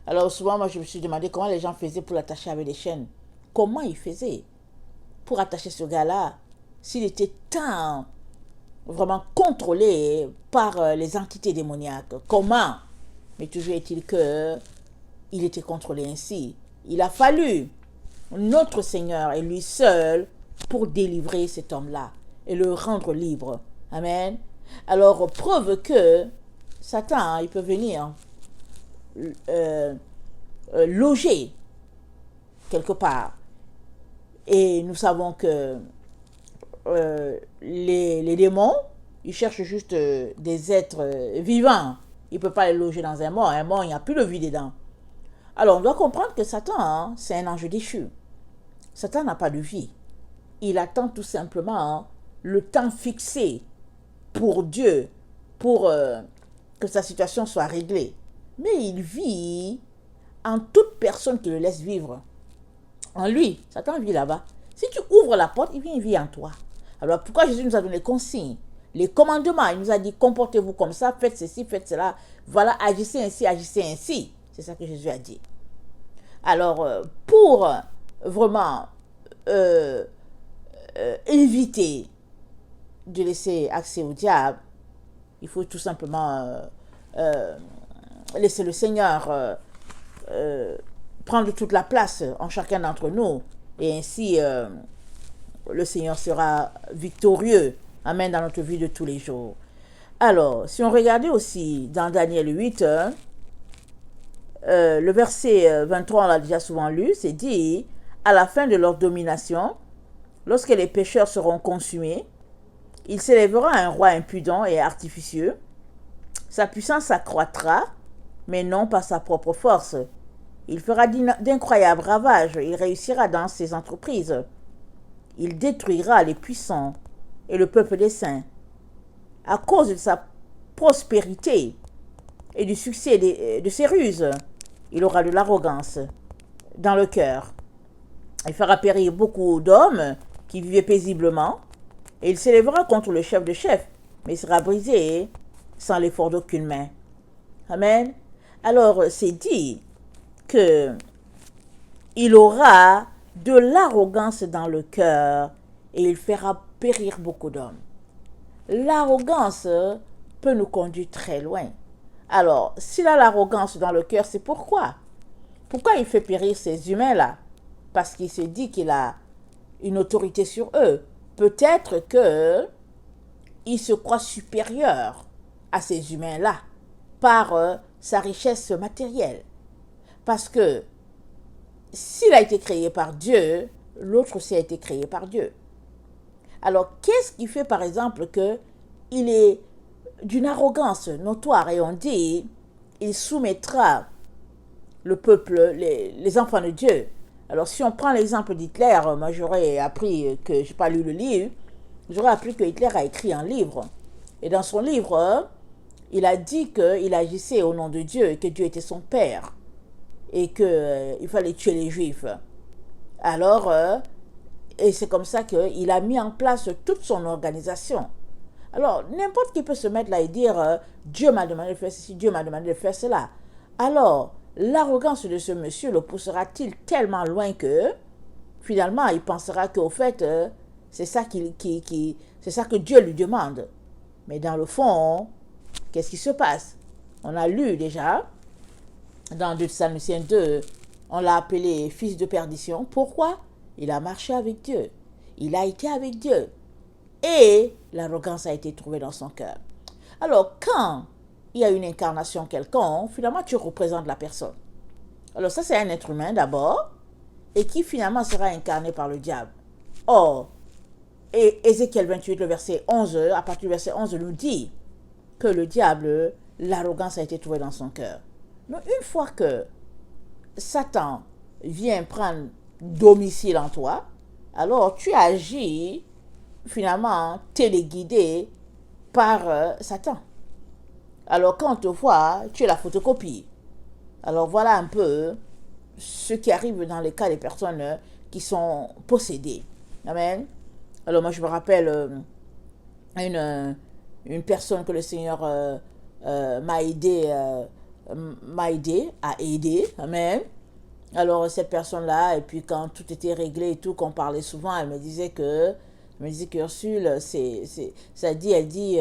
Alors souvent, moi, je me suis demandé comment les gens faisaient pour l'attacher avec des chaînes. Comment ils faisaient pour attacher ce gars-là s'il était tant vraiment contrôlé par les entités démoniaques? Comment? Mais toujours est-il que il était contrôlé ainsi. Il a fallu notre Seigneur et lui seul pour délivrer cet homme-là et le rendre libre. Amen. Alors, preuve que Satan, il peut venir loger quelque part. Et nous savons que les démons, ils cherchent juste des êtres vivants. Ils ne peuvent pas les loger dans un mort. Un mort, il n'y a plus de vie dedans. Alors, on doit comprendre que Satan, c'est un ange déchu. Satan n'a pas de vie. Il attend tout simplement le temps fixé pour Dieu, pour que sa situation soit réglée. Mais il vit en toute personne qui le laisse vivre. En lui, Satan vit là-bas. Si tu ouvres la porte, il vient vivre en toi. Alors pourquoi Jésus nous a donné les consignes, les commandements? Il nous a dit comportez-vous comme ça, faites ceci, faites cela. Voilà, agissez ainsi, agissez ainsi. C'est ça que Jésus a dit. Alors pour vraiment éviter de laisser accès au diable, il faut tout simplement laisser le Seigneur prendre toute la place en chacun d'entre nous. Et ainsi, le Seigneur sera victorieux. Amen, dans notre vie de tous les jours. Alors, si on regardait aussi dans Daniel 8, le verset 23, on l'a déjà souvent lu, c'est dit, à la fin de leur domination, lorsque les pécheurs seront consumés, il s'élèvera un roi impudent et artificieux. Sa puissance s'accroîtra, mais non par sa propre force. Il fera d'incroyables ravages, il réussira dans ses entreprises. Il détruira les puissants et le peuple des saints. À cause de sa prospérité et du succès de ses ruses, il aura de l'arrogance dans le cœur. Il fera périr beaucoup d'hommes qui vivaient paisiblement, et il s'élèvera contre le chef de chefs, mais il sera brisé sans l'effort d'aucune main. Amen. Alors, c'est dit que il aura de l'arrogance dans le cœur et il fera périr beaucoup d'hommes. L'arrogance peut nous conduire très loin. Alors, s'il a l'arrogance dans le cœur, c'est pourquoi? Pourquoi il fait périr ces humains-là? Parce qu'il se dit qu'il a une autorité sur eux. Peut-être que il se croit supérieur à ces humains-là par sa richesse matérielle. Parce que s'il a été créé par Dieu, l'autre aussi a été créé par Dieu. Alors, qu'est-ce qui fait, par exemple, qu'il est d'une arrogance notoire et on dit, il soumettra le peuple, les enfants de Dieu. Alors, si on prend l'exemple d'Hitler, moi j'aurais appris que, je n'ai pas lu le livre, j'aurais appris que Hitler a écrit un livre. Et dans son livre, il a dit qu'il agissait au nom de Dieu et que Dieu était son père. Et qu'il fallait tuer les Juifs. Alors, et c'est comme ça qu'il a mis en place toute son organisation. Alors, n'importe qui peut se mettre là et dire Dieu m'a demandé de faire ceci, Dieu m'a demandé de faire cela. Alors, l'arrogance de ce monsieur le poussera-t-il tellement loin que, finalement, il pensera qu'au fait, c'est ça c'est ça que Dieu lui demande. Mais dans le fond, qu'est-ce qui se passe? On a lu déjà, dans 2 Thessaloniciens 2, on l'a appelé fils de perdition. Pourquoi? Il a marché avec Dieu. Il a été avec Dieu. Et l'arrogance a été trouvée dans son cœur. Alors, quand il y a une incarnation quelconque, finalement, tu représentes la personne. Alors, ça, c'est un être humain d'abord, et qui finalement sera incarné par le diable. Or, et Ézéchiel 28, le verset 11, à partir du verset 11, nous dit que le diable, l'arrogance a été trouvée dans son cœur. Donc, une fois que Satan vient prendre domicile en toi, alors tu agis finalement téléguidé par Satan. Alors quand on te voit, tu es la photocopie. Alors voilà un peu ce qui arrive dans les cas des personnes qui sont possédées. Amen. Alors moi je me rappelle une personne que le Seigneur m'a aidé à aider. Amen. Alors cette personne-là, et puis quand tout était réglé et tout, qu'on parlait souvent, elle me disait qu'Ursule, elle dit,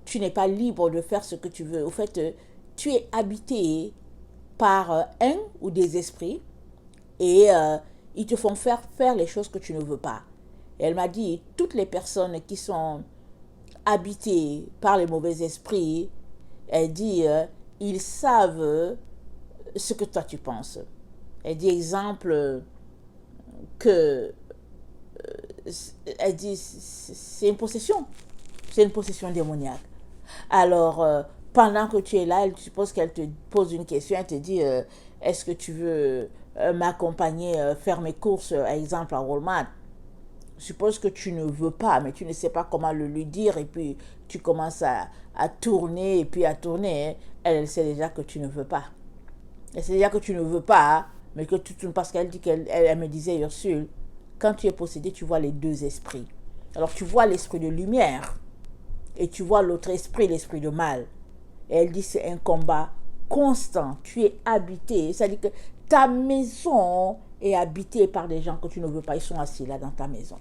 tu n'es pas libre de faire ce que tu veux. Au fait, tu es habité par un ou des esprits et ils te font faire les choses que tu ne veux pas. Et elle m'a dit, toutes les personnes qui sont habités par les mauvais esprits, elle dit, ils savent ce que toi tu penses. Elle dit, exemple, que, elle dit, c'est une possession. C'est une possession démoniaque. Alors, pendant que tu es là, elle suppose qu'elle te pose une question, elle te dit, est-ce que tu veux m'accompagner faire mes courses, par exemple, à Walmart? Je suppose que tu ne veux pas, mais tu ne sais pas comment le lui dire, et puis tu commences à tourner, et puis à tourner. Elle sait déjà que tu ne veux pas. Elle sait déjà que tu ne veux pas, mais que tu tournes, parce qu'elle dit elle me disait, Ursule, quand tu es possédé, tu vois les deux esprits. Alors tu vois l'esprit de lumière, et tu vois l'autre esprit, l'esprit de mal. Et elle dit, c'est un combat constant. Tu es habité, c'est-à-dire que ta maison est habitée par des gens que tu ne veux pas. Ils sont assis là dans ta maison.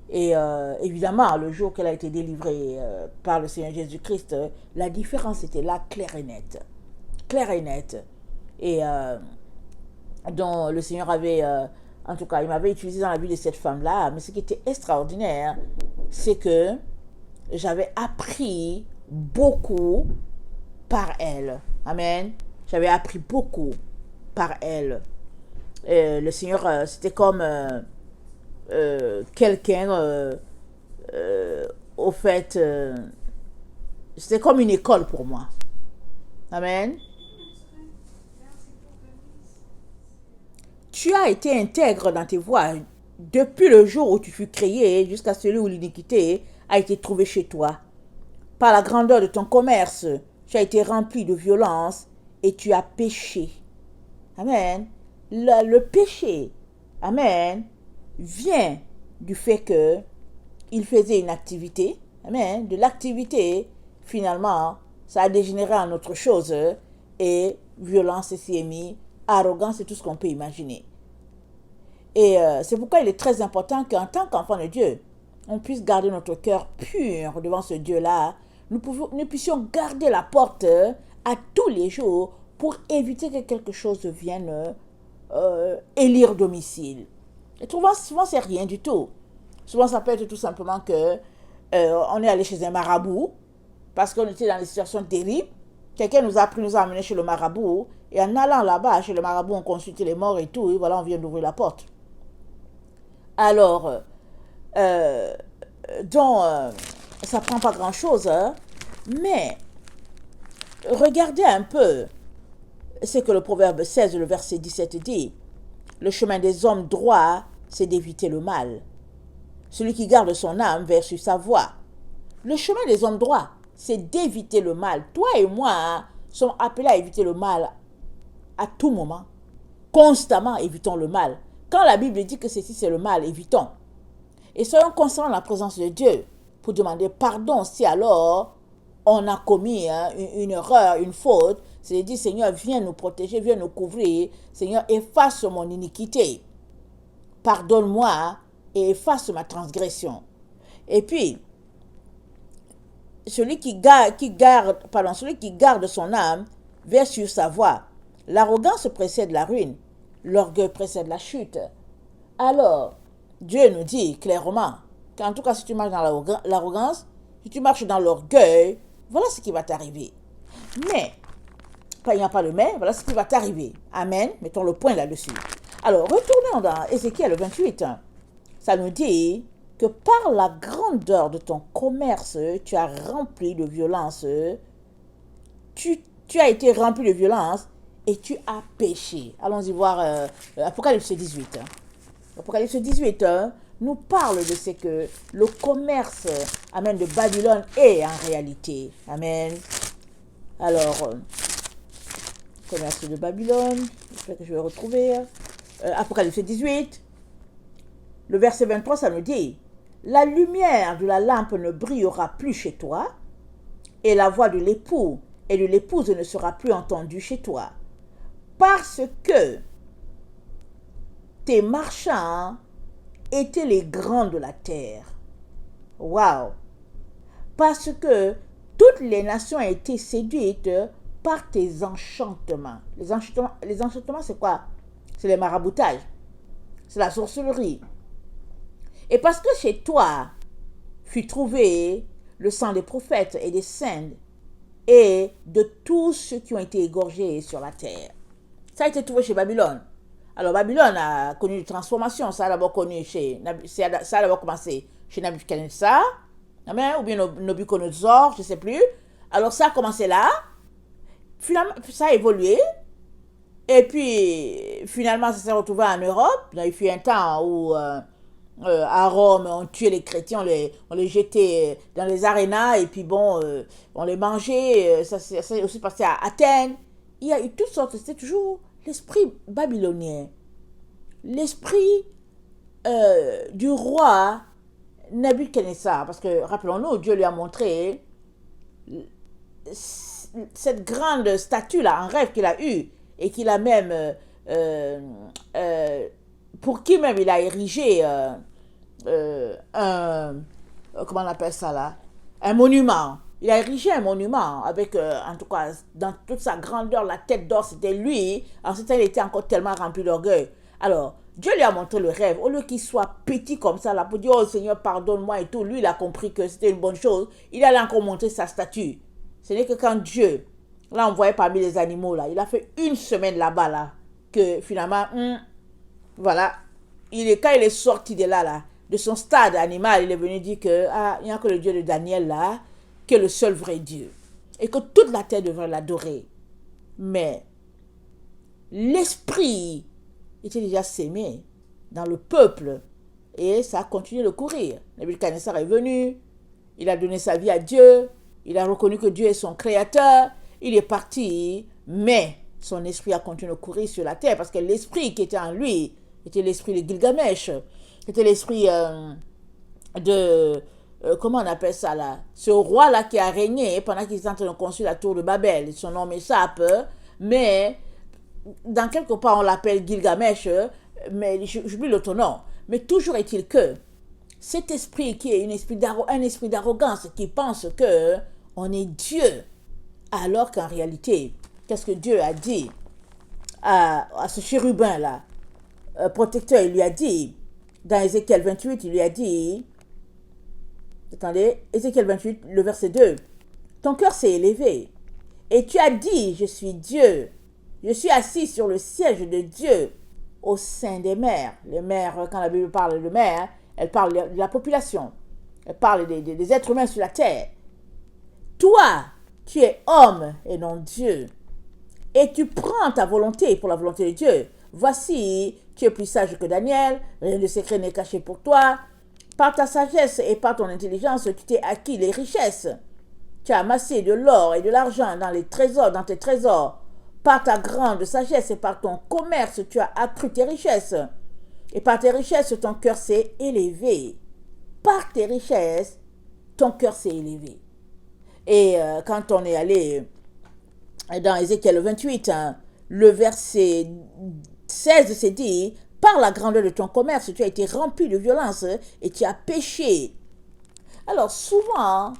Et évidemment, le jour qu'elle a été délivrée par le Seigneur Jésus-Christ, la différence était là, claire et nette. Claire et nette. Et dont le Seigneur avait, en tout cas, il m'avait utilisé dans la vie de cette femme-là. Mais ce qui était extraordinaire, c'est que j'avais appris beaucoup par elle. Amen. J'avais appris beaucoup par elle. Le Seigneur, c'était comme quelqu'un, au fait, c'était comme une école pour moi. Amen. Tu as été intègre dans tes voies depuis le jour où tu fus créé jusqu'à celui où l'iniquité a été trouvée chez toi. Par la grandeur de ton commerce, tu as été rempli de violence et tu as péché. Amen. Le péché, amen, vient du fait que il faisait une activité. Amen. De l'activité, finalement, ça a dégénéré en autre chose. Et violence s'y est mise. Arrogance, c'est tout ce qu'on peut imaginer. Et c'est pourquoi il est très important qu'en tant qu'enfant de Dieu, on puisse garder notre cœur pur devant ce Dieu-là. Nous puissions garder la porte à tous les jours pour éviter que quelque chose vienne élire domicile. Et souvent, c'est rien du tout. Souvent, ça peut être tout simplement que on est allé chez un marabout parce qu'on était dans des situations terribles. Quelqu'un nous a amené chez le marabout. Et en allant là-bas, chez le marabout, on consultait les morts et tout. Et voilà, on vient d'ouvrir la porte. Alors, ça prend pas grand-chose. Hein, mais, regardez un peu ce que le proverbe 16, le verset 17 dit. Le chemin des hommes droits, c'est d'éviter le mal. Celui qui garde son âme versus sa voie. Le chemin des hommes droits, c'est d'éviter le mal. Toi et moi sommes appelés à éviter le mal à tout moment. Constamment, évitons le mal. Quand la Bible dit que ceci c'est le mal, évitons. Et soyons constants dans la présence de Dieu pour demander pardon si alors on a commis une erreur, une faute. C'est dire, Seigneur, viens nous protéger, viens nous couvrir. Seigneur, efface mon iniquité. Pardonne-moi et efface ma transgression. Et puis, celui qui garde son âme versus sa voie. L'arrogance précède la ruine, l'orgueil précède la chute. Alors, Dieu nous dit clairement qu'en tout cas, si tu marches dans l'arrogance, si tu marches dans l'orgueil, voilà ce qui va t'arriver. Mais, quand il n'y a pas de mais, voilà ce qui va t'arriver. Amen. Mettons le point là-dessus. Alors, retournons dans Ézéchiel 28. Ça nous dit que par la grandeur de ton commerce, tu as rempli de violence. Tu as été rempli de violence et tu as péché. Allons-y voir Apocalypse 18. Apocalypse 18 nous parle de ce que le commerce, amen, de Babylone est en réalité. Amen. Alors, commerce de Babylone, j'espère que je vais retrouver. Apocalypse 18, le verset 23, ça nous dit: la lumière de la lampe ne brillera plus chez toi, et la voix de l'époux et de l'épouse ne sera plus entendue chez toi, parce que tes marchands étaient les grands de la terre. Waouh! Parce que toutes les nations ont été séduites par tes enchantements. Les enchantements, c'est quoi? C'est les maraboutages. C'est la sorcellerie. Et parce que chez toi fut trouvé le sang des prophètes et des saints et de tous ceux qui ont été égorgés sur la terre. Ça a été trouvé chez Babylone. Alors Babylone a connu une transformation. Ça a d'abord commencé chez Nabuchodonosor, ou bien Nabuchodonosor, je ne sais plus. Alors ça a commencé là. Finalement, ça a évolué. Et puis, finalement, ça s'est retrouvé en Europe. Il fut un temps où, à Rome, on tuait les chrétiens, on les jetait dans les arénas, et puis bon, on les mangeait. Ça s'est aussi passé à Athènes. Il y a eu toutes sortes, c'était toujours l'esprit babylonien. L'esprit du roi Nabuchodonosor. Parce que, rappelons-nous, Dieu lui a montré cette grande statue-là, un rêve qu'il a eu, et qu'il a même, pour qui même il a érigé comment on appelle ça là, un monument. Il a érigé un monument avec, en tout cas, dans toute sa grandeur, la tête d'or, c'était lui. En ce temps, il était encore tellement rempli d'orgueil. Alors, Dieu lui a montré le rêve. Au lieu qu'il soit petit comme ça, là, pour dire, oh Seigneur, pardonne-moi et tout, lui, il a compris que c'était une bonne chose. Il allait encore montrer sa statue. Ce n'est que quand Dieu là, on voyait parmi les animaux, là. Il a fait une semaine là-bas, là. Que finalement, voilà. Quand il est sorti de là, de son stade animal, il est venu dire que, il n'y a que le Dieu de Daniel, là, qui est le seul vrai Dieu. Et que toute la terre devrait l'adorer. Mais, l'esprit était déjà sémé dans le peuple. Et ça a continué de courir. Nabuchodonosor est venu. Il a donné sa vie à Dieu. Il a reconnu que Dieu est son créateur. Il est parti, mais son esprit a continué de courir sur la terre parce que l'esprit qui était en lui était l'esprit de Gilgamesh, était l'esprit comment on appelle ça là, ce roi-là qui a régné pendant qu'ils étaient en train de construire la tour de Babel. Son nom m'échappe, mais dans quelque part on l'appelle Gilgamesh, mais j'oublie l'autre nom. Mais toujours est-il que cet esprit qui est un esprit d'arrogance qui pense que on est Dieu, alors qu'en réalité, qu'est-ce que Dieu a dit à ce chérubin-là, protecteur? Il lui a dit, dans Ézéchiel 28, il lui a dit, attendez, Ézéchiel 28, le verset 2, ton cœur s'est élevé, et tu as dit, je suis Dieu, je suis assis sur le siège de Dieu, au sein des mers. Les mers, quand la Bible parle de mers, elle parle de la population, elle parle des êtres humains sur la terre. Toi, tu es homme et non Dieu. Et tu prends ta volonté pour la volonté de Dieu. Voici, tu es plus sage que Daniel. Rien de secret n'est caché pour toi. Par ta sagesse et par ton intelligence, tu t'es acquis les richesses. Tu as amassé de l'or et de l'argent dans tes trésors. Par ta grande sagesse et par ton commerce, tu as accru tes richesses. Et par tes richesses, ton cœur s'est élevé. Par tes richesses, ton cœur s'est élevé. Et quand on est allé dans Ézéchiel 28, le verset 16, c'est dit, par la grandeur de ton commerce, tu as été rempli de violence et tu as péché. Alors souvent,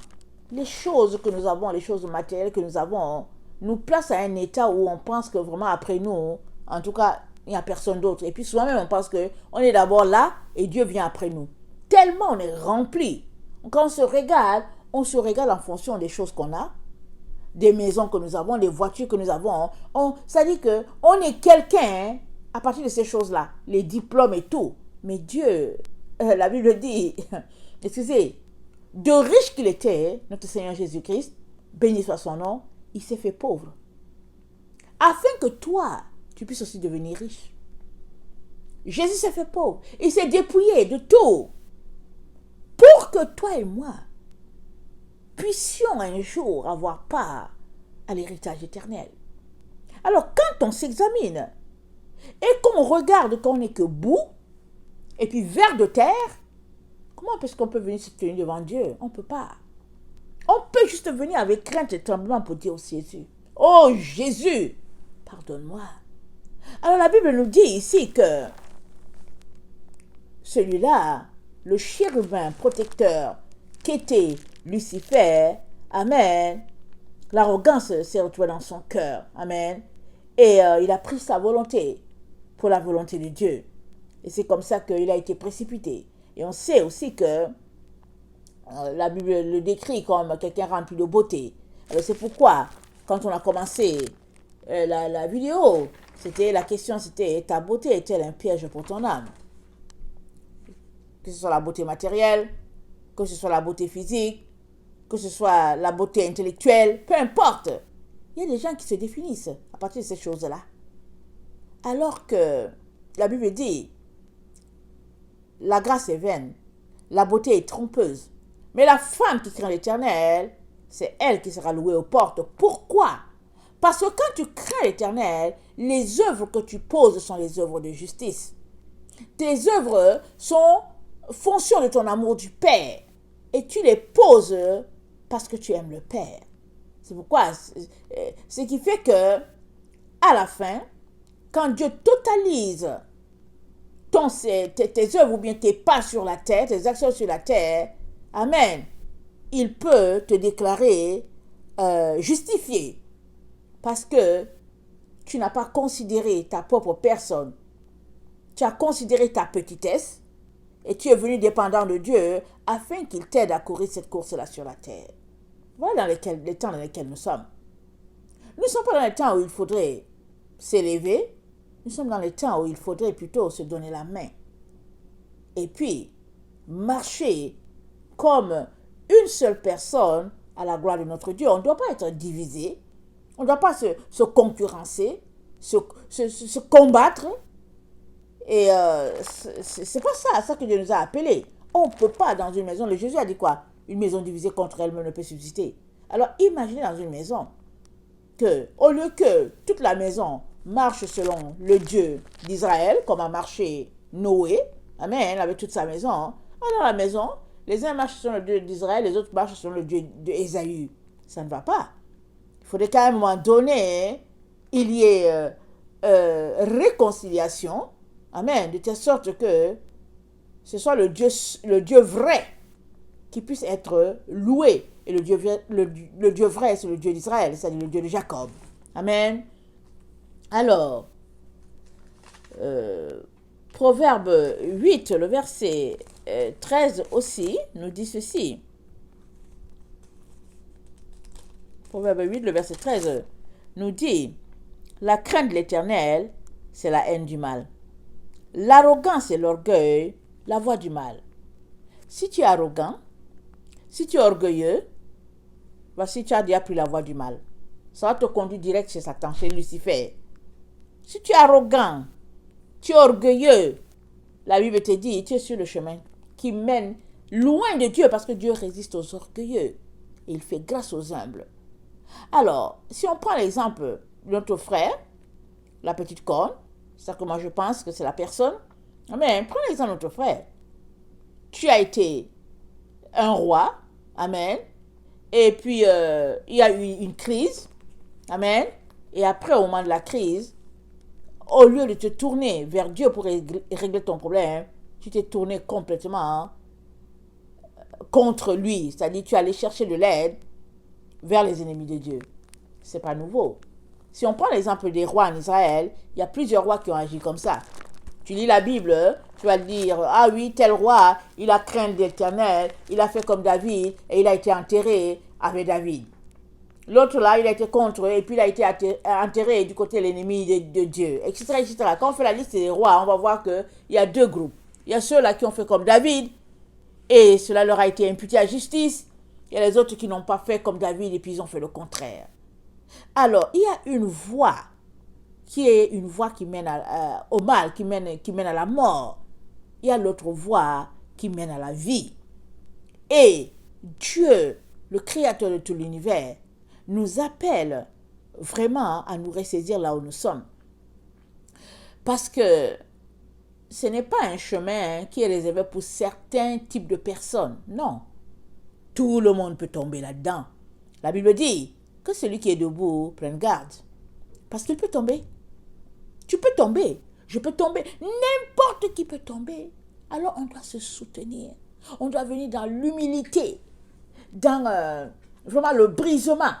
les choses que nous avons, les choses matérielles que nous avons, nous placent à un état où on pense que vraiment après nous, en tout cas, il n'y a personne d'autre. Et puis souvent même, on pense qu'on est d'abord là et Dieu vient après nous. Tellement on est rempli. Quand on se régale en fonction des choses qu'on a, des maisons que nous avons, des voitures que nous avons. Ça dit qu'on est quelqu'un à partir de ces choses-là, les diplômes et tout. Mais Dieu, la Bible dit, excusez, de riche qu'il était, notre Seigneur Jésus-Christ, béni soit son nom, il s'est fait pauvre. Afin que toi, tu puisses aussi devenir riche. Jésus s'est fait pauvre. Il s'est dépouillé de tout. Pour que toi et moi puissions un jour avoir part à l'héritage éternel. Alors quand on s'examine et qu'on regarde qu'on n'est que boue et puis vers de terre, comment est-ce qu'on peut venir se tenir devant Dieu? On ne peut pas. On peut juste venir avec crainte et tremblement pour dire au Jésus, oh Jésus, pardonne-moi. Alors la Bible nous dit ici que celui-là, le chérubin protecteur qu'était Lucifer, amen, l'arrogance s'est retrouvée dans son cœur, amen, et il a pris sa volonté pour la volonté de Dieu. Et c'est comme ça qu'il a été précipité. Et on sait aussi que La Bible le décrit comme quelqu'un rempli de beauté. Alors c'est pourquoi, quand on a commencé la vidéo, la question c'était, ta beauté est-elle un piège pour ton âme? Que ce soit la beauté matérielle, que ce soit la beauté physique, que ce soit la beauté intellectuelle, peu importe. Il y a des gens qui se définissent à partir de ces choses-là. Alors que la Bible dit, la grâce est vaine, la beauté est trompeuse. Mais la femme qui craint l'Éternel, c'est elle qui sera louée aux portes. Pourquoi? Parce que quand tu crains l'Éternel, les œuvres que tu poses sont les œuvres de justice. Tes œuvres sont fonction de ton amour du Père. Et tu les poses parce que tu aimes le Père. C'est pourquoi, ce qui fait que, à la fin, quand Dieu totalise tes œuvres ou bien tes pas sur la terre, tes actions sur la terre, amen, il peut te déclarer justifié parce que tu n'as pas considéré ta propre personne, tu as considéré ta petitesse et tu es venu dépendant de Dieu afin qu'il t'aide à courir cette course-là sur la terre. Voilà les temps dans lesquels nous sommes. Nous ne sommes pas dans les temps où il faudrait s'élever, nous sommes dans les temps où il faudrait plutôt se donner la main. Et puis, marcher comme une seule personne à la gloire de notre Dieu. On ne doit pas être divisé, on ne doit pas se concurrencer, se combattre. Et c'est pas ça que Dieu nous a appelés. On ne peut pas dans une maison, le Jésus a dit quoi? Une maison divisée contre elle-même ne peut subsister. Alors imaginez dans une maison que, au lieu que toute la maison marche selon le Dieu d'Israël, comme a marché Noé, amen, avec toute sa maison, alors la maison, les uns marchent selon le Dieu d'Israël, les autres marchent selon le Dieu d'Ésaü. Ça ne va pas. Il faudrait qu'à un moment donné, il y ait réconciliation, amen, de telle sorte que ce soit le Dieu vrai qui puisse être loué. Et le Dieu vrai, c'est le Dieu d'Israël, c'est-à-dire le Dieu de Jacob. Amen. Alors, Proverbe 8, le verset 13 aussi, nous dit ceci. Proverbe 8, le verset 13, nous dit, la crainte de l'Éternel, c'est la haine du mal. L'arrogance et l'orgueil, la voie du mal. Si tu es arrogant, si tu es orgueilleux, voici, tu as déjà pris la voie du mal. Ça va te conduire direct chez Satan, chez Lucifer. Si tu es arrogant, tu es orgueilleux, la Bible te dit, tu es sur le chemin qui mène loin de Dieu parce que Dieu résiste aux orgueilleux et il fait grâce aux humbles. Alors, si on prend l'exemple de notre frère, la petite corne, c'est ça que moi je pense que c'est la personne. Amen. Prends l'exemple de notre frère. Tu as été un roi, amen, et puis il y a eu une crise, amen, et après au moment de la crise, au lieu de te tourner vers Dieu pour régler ton problème, tu t'es tourné complètement contre lui, c'est-à-dire tu es allé chercher de l'aide vers les ennemis de Dieu. C'est pas nouveau. Si on prend l'exemple des rois en Israël, il y a plusieurs rois qui ont agi comme ça. Tu lis la Bible, tu vas dire, ah oui, tel roi, il a craint l'Éternel, il a fait comme David, et il a été enterré avec David. L'autre là, il a été contre, et puis il a été enterré du côté de l'ennemi de Dieu, etc., etc. Quand on fait la liste des rois, on va voir qu'il y a deux groupes. Il y a ceux-là qui ont fait comme David, et cela leur a été imputé à justice. Il y a les autres qui n'ont pas fait comme David, et puis ils ont fait le contraire. Alors, il y a une voie qui est une voie qui mène au mal, qui mène à la mort. Il y a l'autre voie qui mène à la vie. Et Dieu, le créateur de tout l'univers, nous appelle vraiment à nous ressaisir là où nous sommes. Parce que ce n'est pas un chemin qui est réservé pour certains types de personnes. Non. Tout le monde peut tomber là-dedans. La Bible dit que celui qui est debout prenne garde. Parce qu'il peut tomber. Tu peux tomber. Je peux tomber. N'importe qui peut tomber. Alors on doit se soutenir. On doit venir dans l'humilité, dans vraiment le brisement,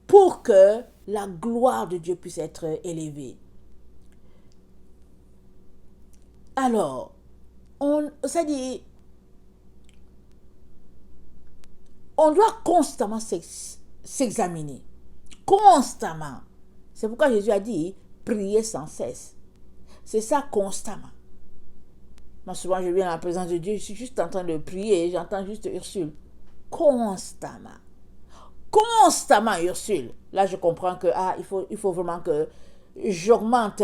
pour que la gloire de Dieu puisse être élevée. Alors, ça dit, On doit constamment s'examiner. Constamment. C'est pourquoi Jésus a dit, priez sans cesse. C'est ça, constamment. Moi, souvent, je viens à la présence de Dieu, je suis juste en train de prier et j'entends juste Ursule. Constamment. Constamment, Ursule. Là, je comprends que il faut vraiment que j'augmente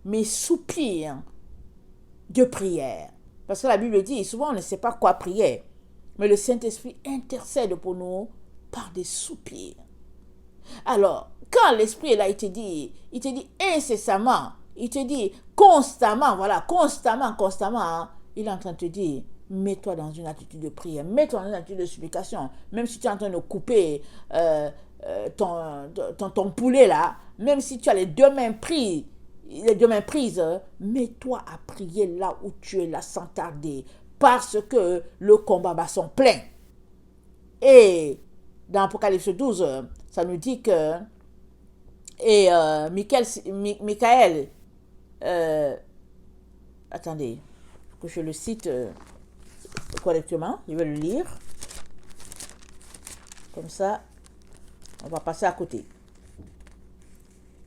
mes soupirs de prière. Parce que la Bible dit, souvent, on ne sait pas quoi prier. Mais le Saint-Esprit intercède pour nous par des soupirs. Alors, quand l'Esprit est là, il te dit incessamment, il te dit constamment, voilà, constamment, il est en train de te dire, mets-toi dans une attitude de prière, mets-toi dans une attitude de supplication, même si tu es en train de couper ton poulet là, même si tu as les deux mains prises, mets-toi à prier là où tu es là sans tarder, parce que le combat bat son plein. Et dans Apocalypse 12, ça nous dit que Michael, attendez, que je le cite correctement, je vais le lire. Comme ça, on va passer à côté.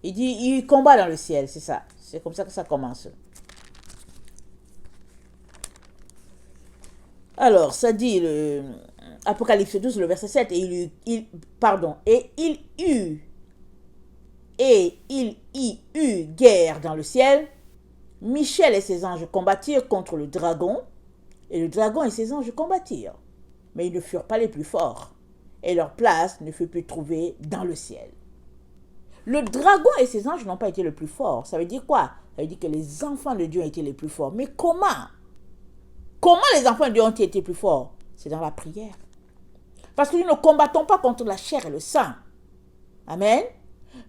Il dit, il combat dans le ciel, c'est ça. C'est comme ça que ça commence. Alors, ça dit, Apocalypse 12, le verset 7, et il y eut guerre dans le ciel. Michel et ses anges combattirent contre le dragon, et le dragon et ses anges combattirent. Mais ils ne furent pas les plus forts, et leur place ne fut plus trouvée dans le ciel. Le dragon et ses anges n'ont pas été les plus forts. Ça veut dire quoi? Ça veut dire que les enfants de Dieu ont été les plus forts. Mais comment? Comment les enfants de Dieu ont été plus forts? C'est dans la prière. Parce que nous ne combattons pas contre la chair et le sang. Amen.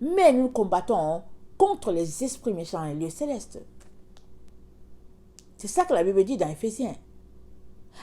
Mais nous combattons contre les esprits méchants et les lieux célestes. C'est ça que la Bible dit dans Éphésiens.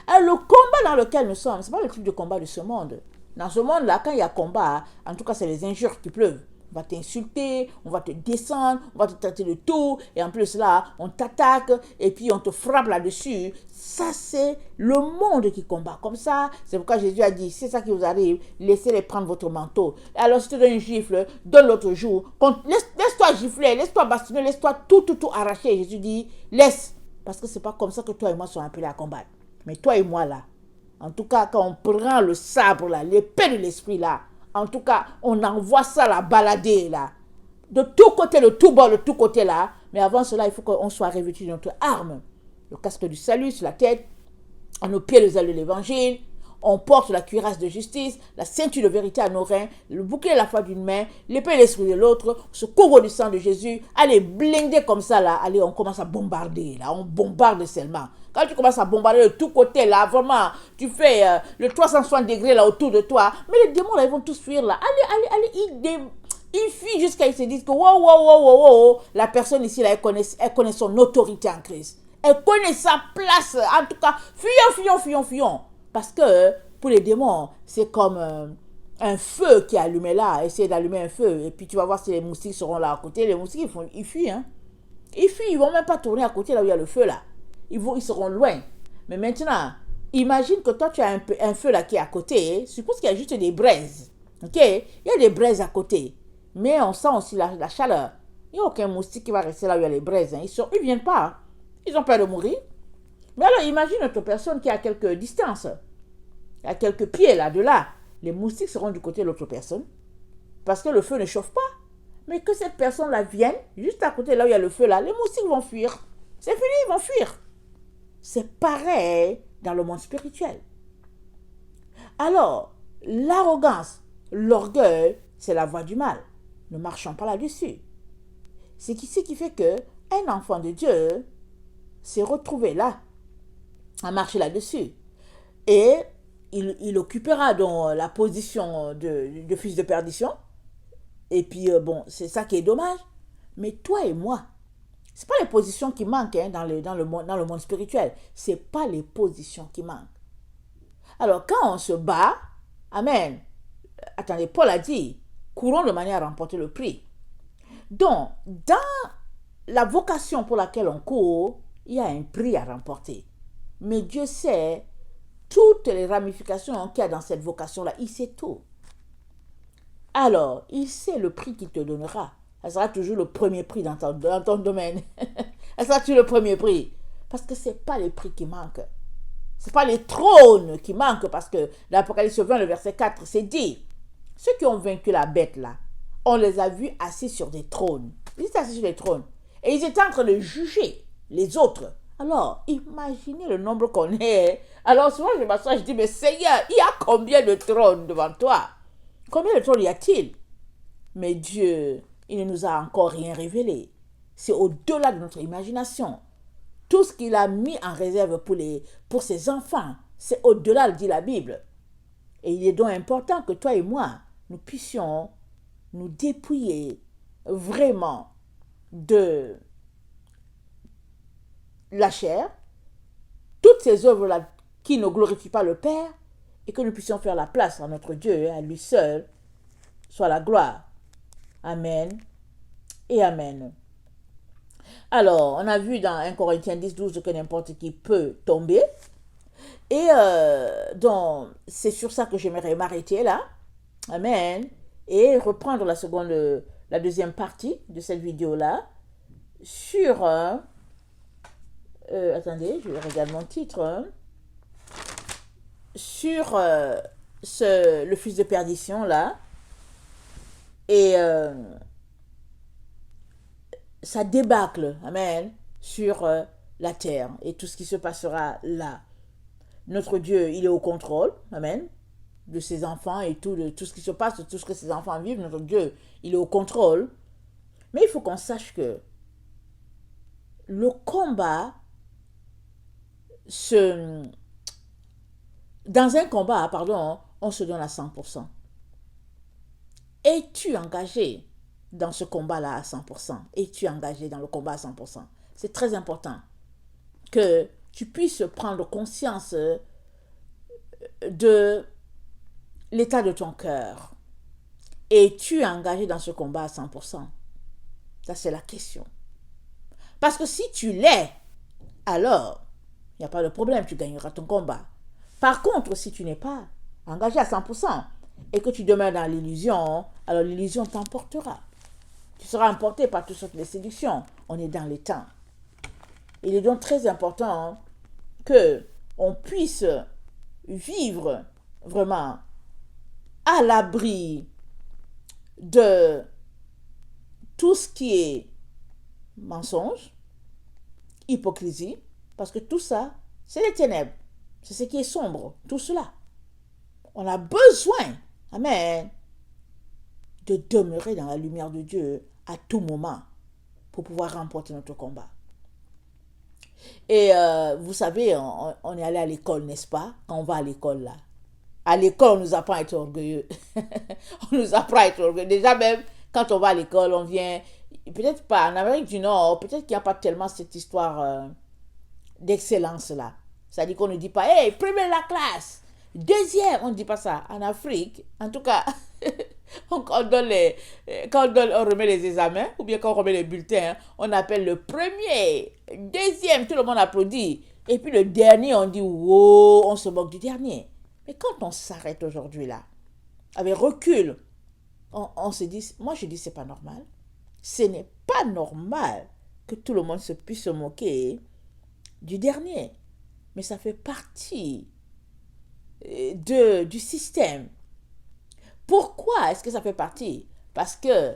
Alors le combat dans lequel nous sommes, ce n'est pas le type de combat de ce monde. Dans ce monde-là, quand il y a combat, en tout cas c'est les injures qui pleuvent. On va t'insulter, on va te descendre, on va te traiter de tout, et en plus là, on t'attaque, et puis on te frappe là-dessus. Ça, c'est le monde qui combat comme ça. C'est pourquoi Jésus a dit, c'est ça qui vous arrive, laissez-les prendre votre manteau. Alors si tu donnes une gifle, donne l'autre jour. Laisse-toi gifler, laisse-toi bastonner, laisse-toi tout arracher. Jésus dit, laisse, parce que c'est pas comme ça que toi et moi sommes appelés à combattre. Mais toi et moi là, en tout cas, quand on prend le sabre là, l'épée de l'esprit là, en tout cas, on envoie ça la balader là. De tous côtés, de tout bord, de tous côtés là. Mais avant cela, il faut qu'on soit revêtu de notre arme. Le casque du salut sur la tête, à nos pieds les ailes de l'évangile. On porte la cuirasse de justice, la ceinture de vérité à nos reins, le bouclier de la foi d'une main, l'épée de l'esprit de l'autre, on se couvre du sang de Jésus. Allez, blindé comme ça là, allez, on commence à bombarder là, on bombarde seulement. Quand tu commences à bombarder de tous côtés là, vraiment, tu fais le 360 degrés là autour de toi, mais les démons là, ils vont tous fuir là. Allez, ils fuient jusqu'à ils se disent que wow, la personne ici là, elle connaît son autorité en Christ. Elle connaît sa place, en tout cas, fuyons. Parce que pour les démons, c'est comme un feu qui est allumé là. Essayer d'allumer un feu. Et puis tu vas voir si les moustiques seront là à côté. Les moustiques, ils fuient. Hein? Ils fuient, ils ne vont même pas tourner à côté là où il y a le feu là. Ils seront loin. Mais maintenant, imagine que toi tu as un feu là qui est à côté. Suppose qu'il y a juste des braises. Ok? Il y a des braises à côté. Mais on sent aussi la chaleur. Il n'y a aucun moustique qui va rester là où il y a les braises. Hein? Ils ne viennent pas. Ils ont peur de mourir. Mais alors, imagine notre personne qui est à quelques distances, à quelques pieds là, de là. Les moustiques seront du côté de l'autre personne, parce que le feu ne chauffe pas. Mais que cette personne-là vienne, juste à côté là où il y a le feu là, les moustiques vont fuir. C'est fini, ils vont fuir. C'est pareil dans le monde spirituel. Alors, l'arrogance, l'orgueil, c'est la voie du mal. Ne marchons pas là-dessus. C'est ici qui fait que un enfant de Dieu s'est retrouvé là, à marcher là-dessus. Et il occupera donc la position de fils de perdition. Et puis, c'est ça qui est dommage. Mais toi et moi, ce pas les positions qui manquent hein, dans le monde spirituel. Ce pas les positions qui manquent. Alors, quand on se bat, amen. Attendez, Paul a dit, courons de manière à remporter le prix. Donc, dans la vocation pour laquelle on court, il y a un prix à remporter. Mais Dieu sait toutes les ramifications qu'il y a dans cette vocation-là. Il sait tout. Alors, il sait le prix qu'il te donnera. Ça sera toujours le premier prix dans ton domaine. Ça sera toujours le premier prix. Parce que ce n'est pas les prix qui manquent. Ce n'est pas les trônes qui manquent. Parce que l'Apocalypse 20, le verset 4, c'est dit, ceux qui ont vaincu la bête là, on les a vus assis sur des trônes. Ils étaient assis sur des trônes. Et ils étaient en train de juger les autres. Alors, imaginez le nombre qu'on est. Alors, souvent, je m'assois, je dis, mais Seigneur, il y a combien de trônes devant toi? Combien de trônes y a-t-il? Mais Dieu, il ne nous a encore rien révélé. C'est au-delà de notre imagination. Tout ce qu'il a mis en réserve pour ses enfants, c'est au-delà, dit la Bible. Et il est donc important que toi et moi, nous puissions nous dépouiller vraiment de la chair, toutes ces œuvres-là qui ne glorifient pas le Père, et que nous puissions faire la place à notre Dieu, à lui seul, soit la gloire. Amen et Amen. Alors, on a vu dans 1 Corinthiens 10, 12 que n'importe qui peut tomber. Et donc, c'est sur ça que j'aimerais m'arrêter là. Amen. Et reprendre la deuxième partie de cette vidéo-là sur... attendez, je regarde mon titre. Sur le fils de perdition là. Et ça débâcle, amen, sur la terre et tout ce qui se passera là. Notre Dieu, il est au contrôle, amen, de ses enfants et de tout ce qui se passe, de tout ce que ses enfants vivent. Notre Dieu, il est au contrôle. Mais il faut qu'on sache que le combat, dans un combat, pardon, on se donne à 100%. Es-tu engagé dans ce combat-là à 100%? Es-tu engagé dans le combat à 100%? C'est très important que tu puisses prendre conscience de l'état de ton cœur. Es-tu engagé dans ce combat à 100%? Ça, c'est la question. Parce que si tu l'es, alors, il n'y a pas de problème, tu gagneras ton combat. Par contre, si tu n'es pas engagé à 100% et que tu demeures dans l'illusion, alors l'illusion t'emportera. Tu seras emporté par toutes sortes de séductions. On est dans les temps. Il est donc très important qu'on puisse vivre vraiment à l'abri de tout ce qui est mensonge, hypocrisie, parce que tout ça, c'est les ténèbres. C'est ce qui est sombre, tout cela. On a besoin, amen, de demeurer dans la lumière de Dieu à tout moment pour pouvoir remporter notre combat. Et vous savez, on est allé à l'école, n'est-ce pas? Quand on va à l'école, là. À l'école, on nous apprend à être orgueilleux. On nous apprend à être orgueilleux. Déjà, même quand on va à l'école, on vient... Peut-être pas, en Amérique du Nord, peut-être qu'il n'y a pas tellement cette histoire d'excellence, là. C'est-à-dire qu'on ne dit pas, hey, premier la classe, deuxième, on ne dit pas ça. En Afrique, en tout cas, quand on remet les examens, ou bien quand on remet les bulletins, on appelle le premier, deuxième, tout le monde applaudit. Et puis le dernier, on dit, wow, on se moque du dernier. Mais quand on s'arrête aujourd'hui là, avec recul, on se dit, moi je dis, c'est pas normal. Ce n'est pas normal que tout le monde puisse se moquer du dernier. Mais ça fait partie du système. Pourquoi est-ce que ça fait partie? Parce que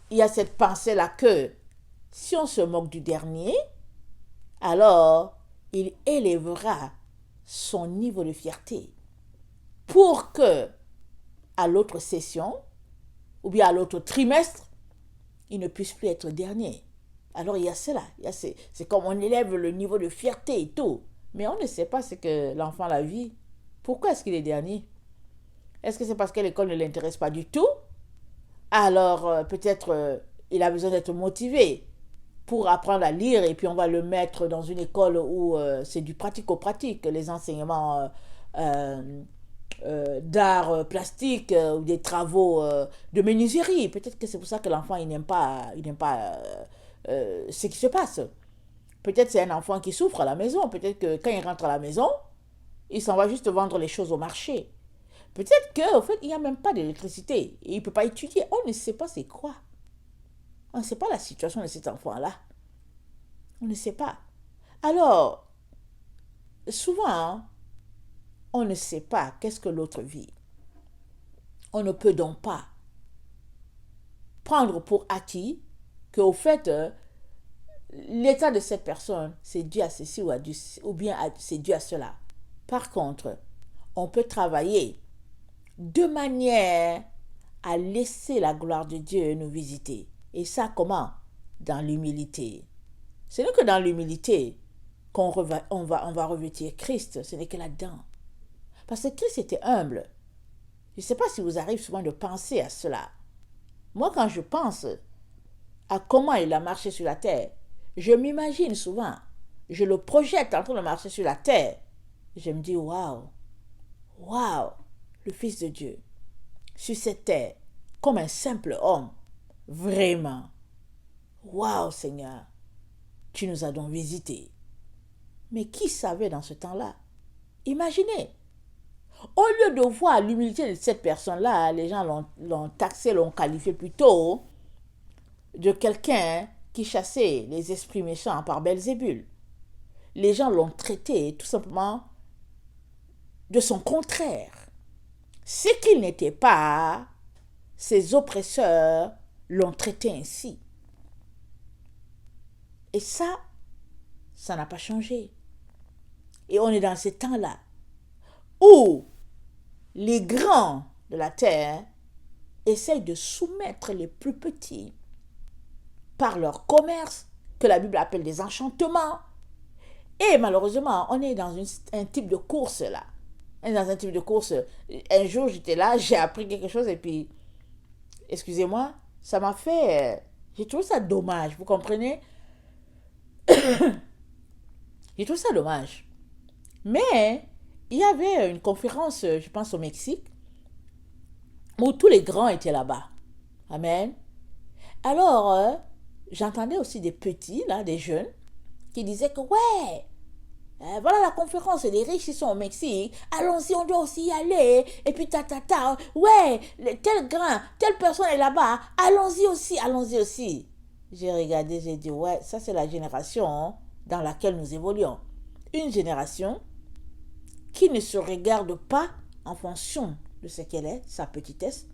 il y a cette pensée-là que si on se moque du dernier, alors il élèvera son niveau de fierté pour que à l'autre session ou bien à l'autre trimestre, il ne puisse plus être dernier. Alors il y a cela, c'est comme on élève le niveau de fierté et tout. Mais on ne sait pas ce que l'enfant la vit. Pourquoi est-ce qu'il est dernier? Est-ce que c'est parce que l'école ne l'intéresse pas du tout? Alors peut-être il a besoin d'être motivé pour apprendre à lire et puis on va le mettre dans une école où c'est du pratico-pratique, les enseignements d'art plastique ou des travaux de menuiserie. Peut-être que c'est pour ça que l'enfant il n'aime pas ce qui se passe. Peut-être c'est un enfant qui souffre à la maison. Peut-être que quand il rentre à la maison, il s'en va juste vendre les choses au marché. Peut-être qu'au fait, il n'y a même pas d'électricité. Et il ne peut pas étudier. On ne sait pas c'est quoi. On ne sait pas la situation de cet enfant-là. On ne sait pas. Alors, souvent, on ne sait pas qu'est-ce que l'autre vit. On ne peut donc pas prendre pour acquis qu'au fait, l'état de cette personne, c'est dû à ceci ou bien c'est dû à cela. Par contre, on peut travailler de manière à laisser la gloire de Dieu nous visiter. Et ça, comment? Dans l'humilité. Ce n'est que dans l'humilité qu'on on va revêtir Christ. Ce n'est que là-dedans. Parce que Christ était humble. Je ne sais pas si vous arrive souvent de penser à cela. Moi, quand je pense à comment il a marché sur la terre, je m'imagine souvent, je le projette en train de marcher sur la terre. Je me dis, waouh, waouh, le Fils de Dieu, sur cette terre, comme un simple homme. Vraiment. Waouh, Seigneur, tu nous as donc visités. Mais qui savait dans ce temps-là? Imaginez. Au lieu de voir l'humilité de cette personne-là, les gens l'ont taxé, l'ont qualifié plutôt de quelqu'un qui chassait les esprits méchants par Belzébul. Les gens l'ont traité tout simplement de son contraire. Ce qu'il n'était pas, ses oppresseurs l'ont traité ainsi. Et ça n'a pas changé. Et on est dans ces temps-là où les grands de la terre essayent de soumettre les plus petits par leur commerce, que la Bible appelle des enchantements. Et malheureusement, on est dans un type de course là. On est dans un type de course. Un jour, j'étais là, j'ai appris quelque chose et puis, excusez-moi, ça m'a fait... j'ai trouvé ça dommage, vous comprenez? J'ai trouvé ça dommage. Mais il y avait une conférence, je pense au Mexique, où tous les grands étaient là-bas. Amen. Alors, j'entendais aussi des petits, là, des jeunes, qui disaient que, ouais, voilà la conférence, les riches ils sont au Mexique, allons-y, on doit aussi y aller, et puis ouais, tel grand, telle personne est là-bas, allons-y aussi, allons-y aussi. J'ai regardé, j'ai dit, ouais, ça c'est la génération dans laquelle nous évoluons. Une génération qui ne se regarde pas en fonction de ce qu'elle est, sa petitesse,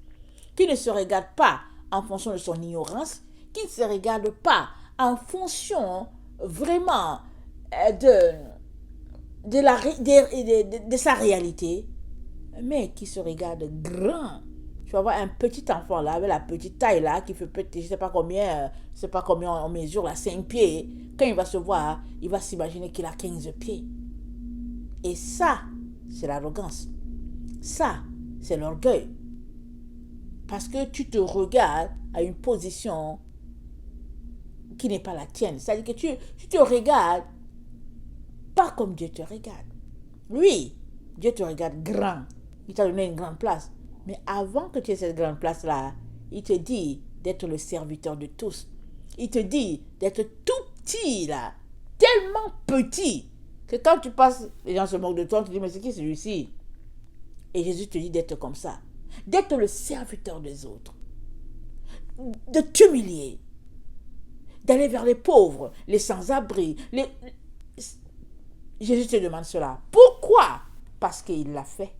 qui ne se regarde pas en fonction de son ignorance, qui ne se regarde pas en fonction vraiment de sa réalité, mais qui se regarde grand. Tu vas voir un petit enfant là, avec la petite taille là, qui fait peut-être, je sais pas combien on mesure là, 5 pieds. Quand il va se voir, il va s'imaginer qu'il a 15 pieds. Et ça, c'est l'arrogance. Ça, c'est l'orgueil. Parce que tu te regardes à une position qui n'est pas la tienne. C'est-à-dire que tu te regardes pas comme Dieu te regarde. Oui, Dieu te regarde grand. Il t'a donné une grande place. Mais avant que tu aies cette grande place-là, il te dit d'être le serviteur de tous. Il te dit d'être tout petit là. Tellement petit que quand tu passes, les gens se moquent de toi, tu te dis mais c'est qui celui-ci? Et Jésus te dit d'être comme ça. D'être le serviteur des autres. De t'humilier. D'aller vers les pauvres, les sans-abri. Jésus te demande cela. Pourquoi? Parce qu'il l'a fait.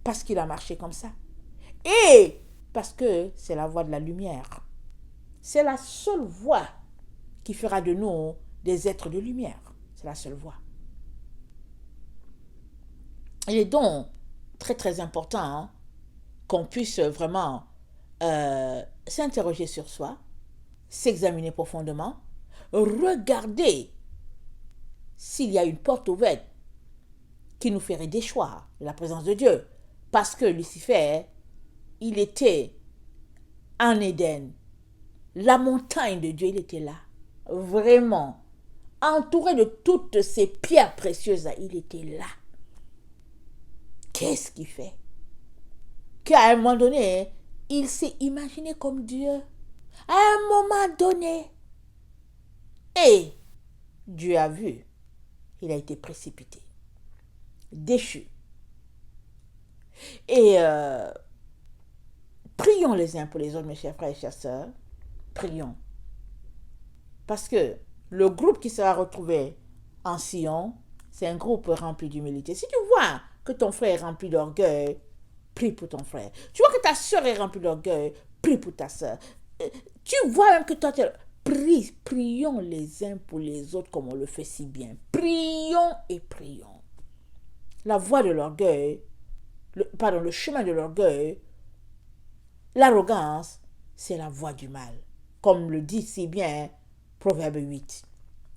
Parce qu'il a marché comme ça. Et parce que c'est la voie de la lumière. C'est la seule voie qui fera de nous des êtres de lumière. C'est la seule voie. Il est donc très très important qu'on puisse vraiment s'interroger sur soi, s'examiner profondément, regarder s'il y a une porte ouverte qui nous ferait déchoir de la présence de Dieu. Parce que Lucifer, il était en Éden. La montagne de Dieu, il était là. Vraiment. Entouré de toutes ces pierres précieuses, il était là. Qu'est-ce qu'il fait? Qu'à un moment donné, il s'est imaginé comme Dieu. À un moment donné. Et Dieu a vu, il a été précipité, déchu. Et prions les uns pour les autres, mes chers frères et chères sœurs. Prions. Parce que le groupe qui sera retrouvé en Sion, c'est un groupe rempli d'humilité. Si tu vois que ton frère est rempli d'orgueil, prie pour ton frère. Tu vois que ta soeur est remplie d'orgueil, prie pour ta soeur. Tu vois même que toi, prions les uns pour les autres comme on le fait si bien. Prions et prions. La voie de l'orgueil, le chemin de l'orgueil, l'arrogance, c'est la voie du mal. Comme le dit si bien Proverbe 8,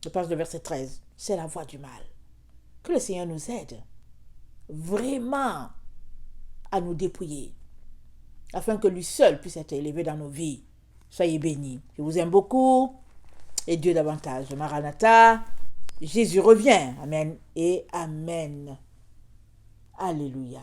je passe le verset 13, c'est la voie du mal. Que le Seigneur nous aide vraiment à nous dépouiller, afin que lui seul puisse être élevé dans nos vies. Soyez bénis. Je vous aime beaucoup et Dieu davantage. Maranatha, Jésus revient. Amen et Amen. Alléluia.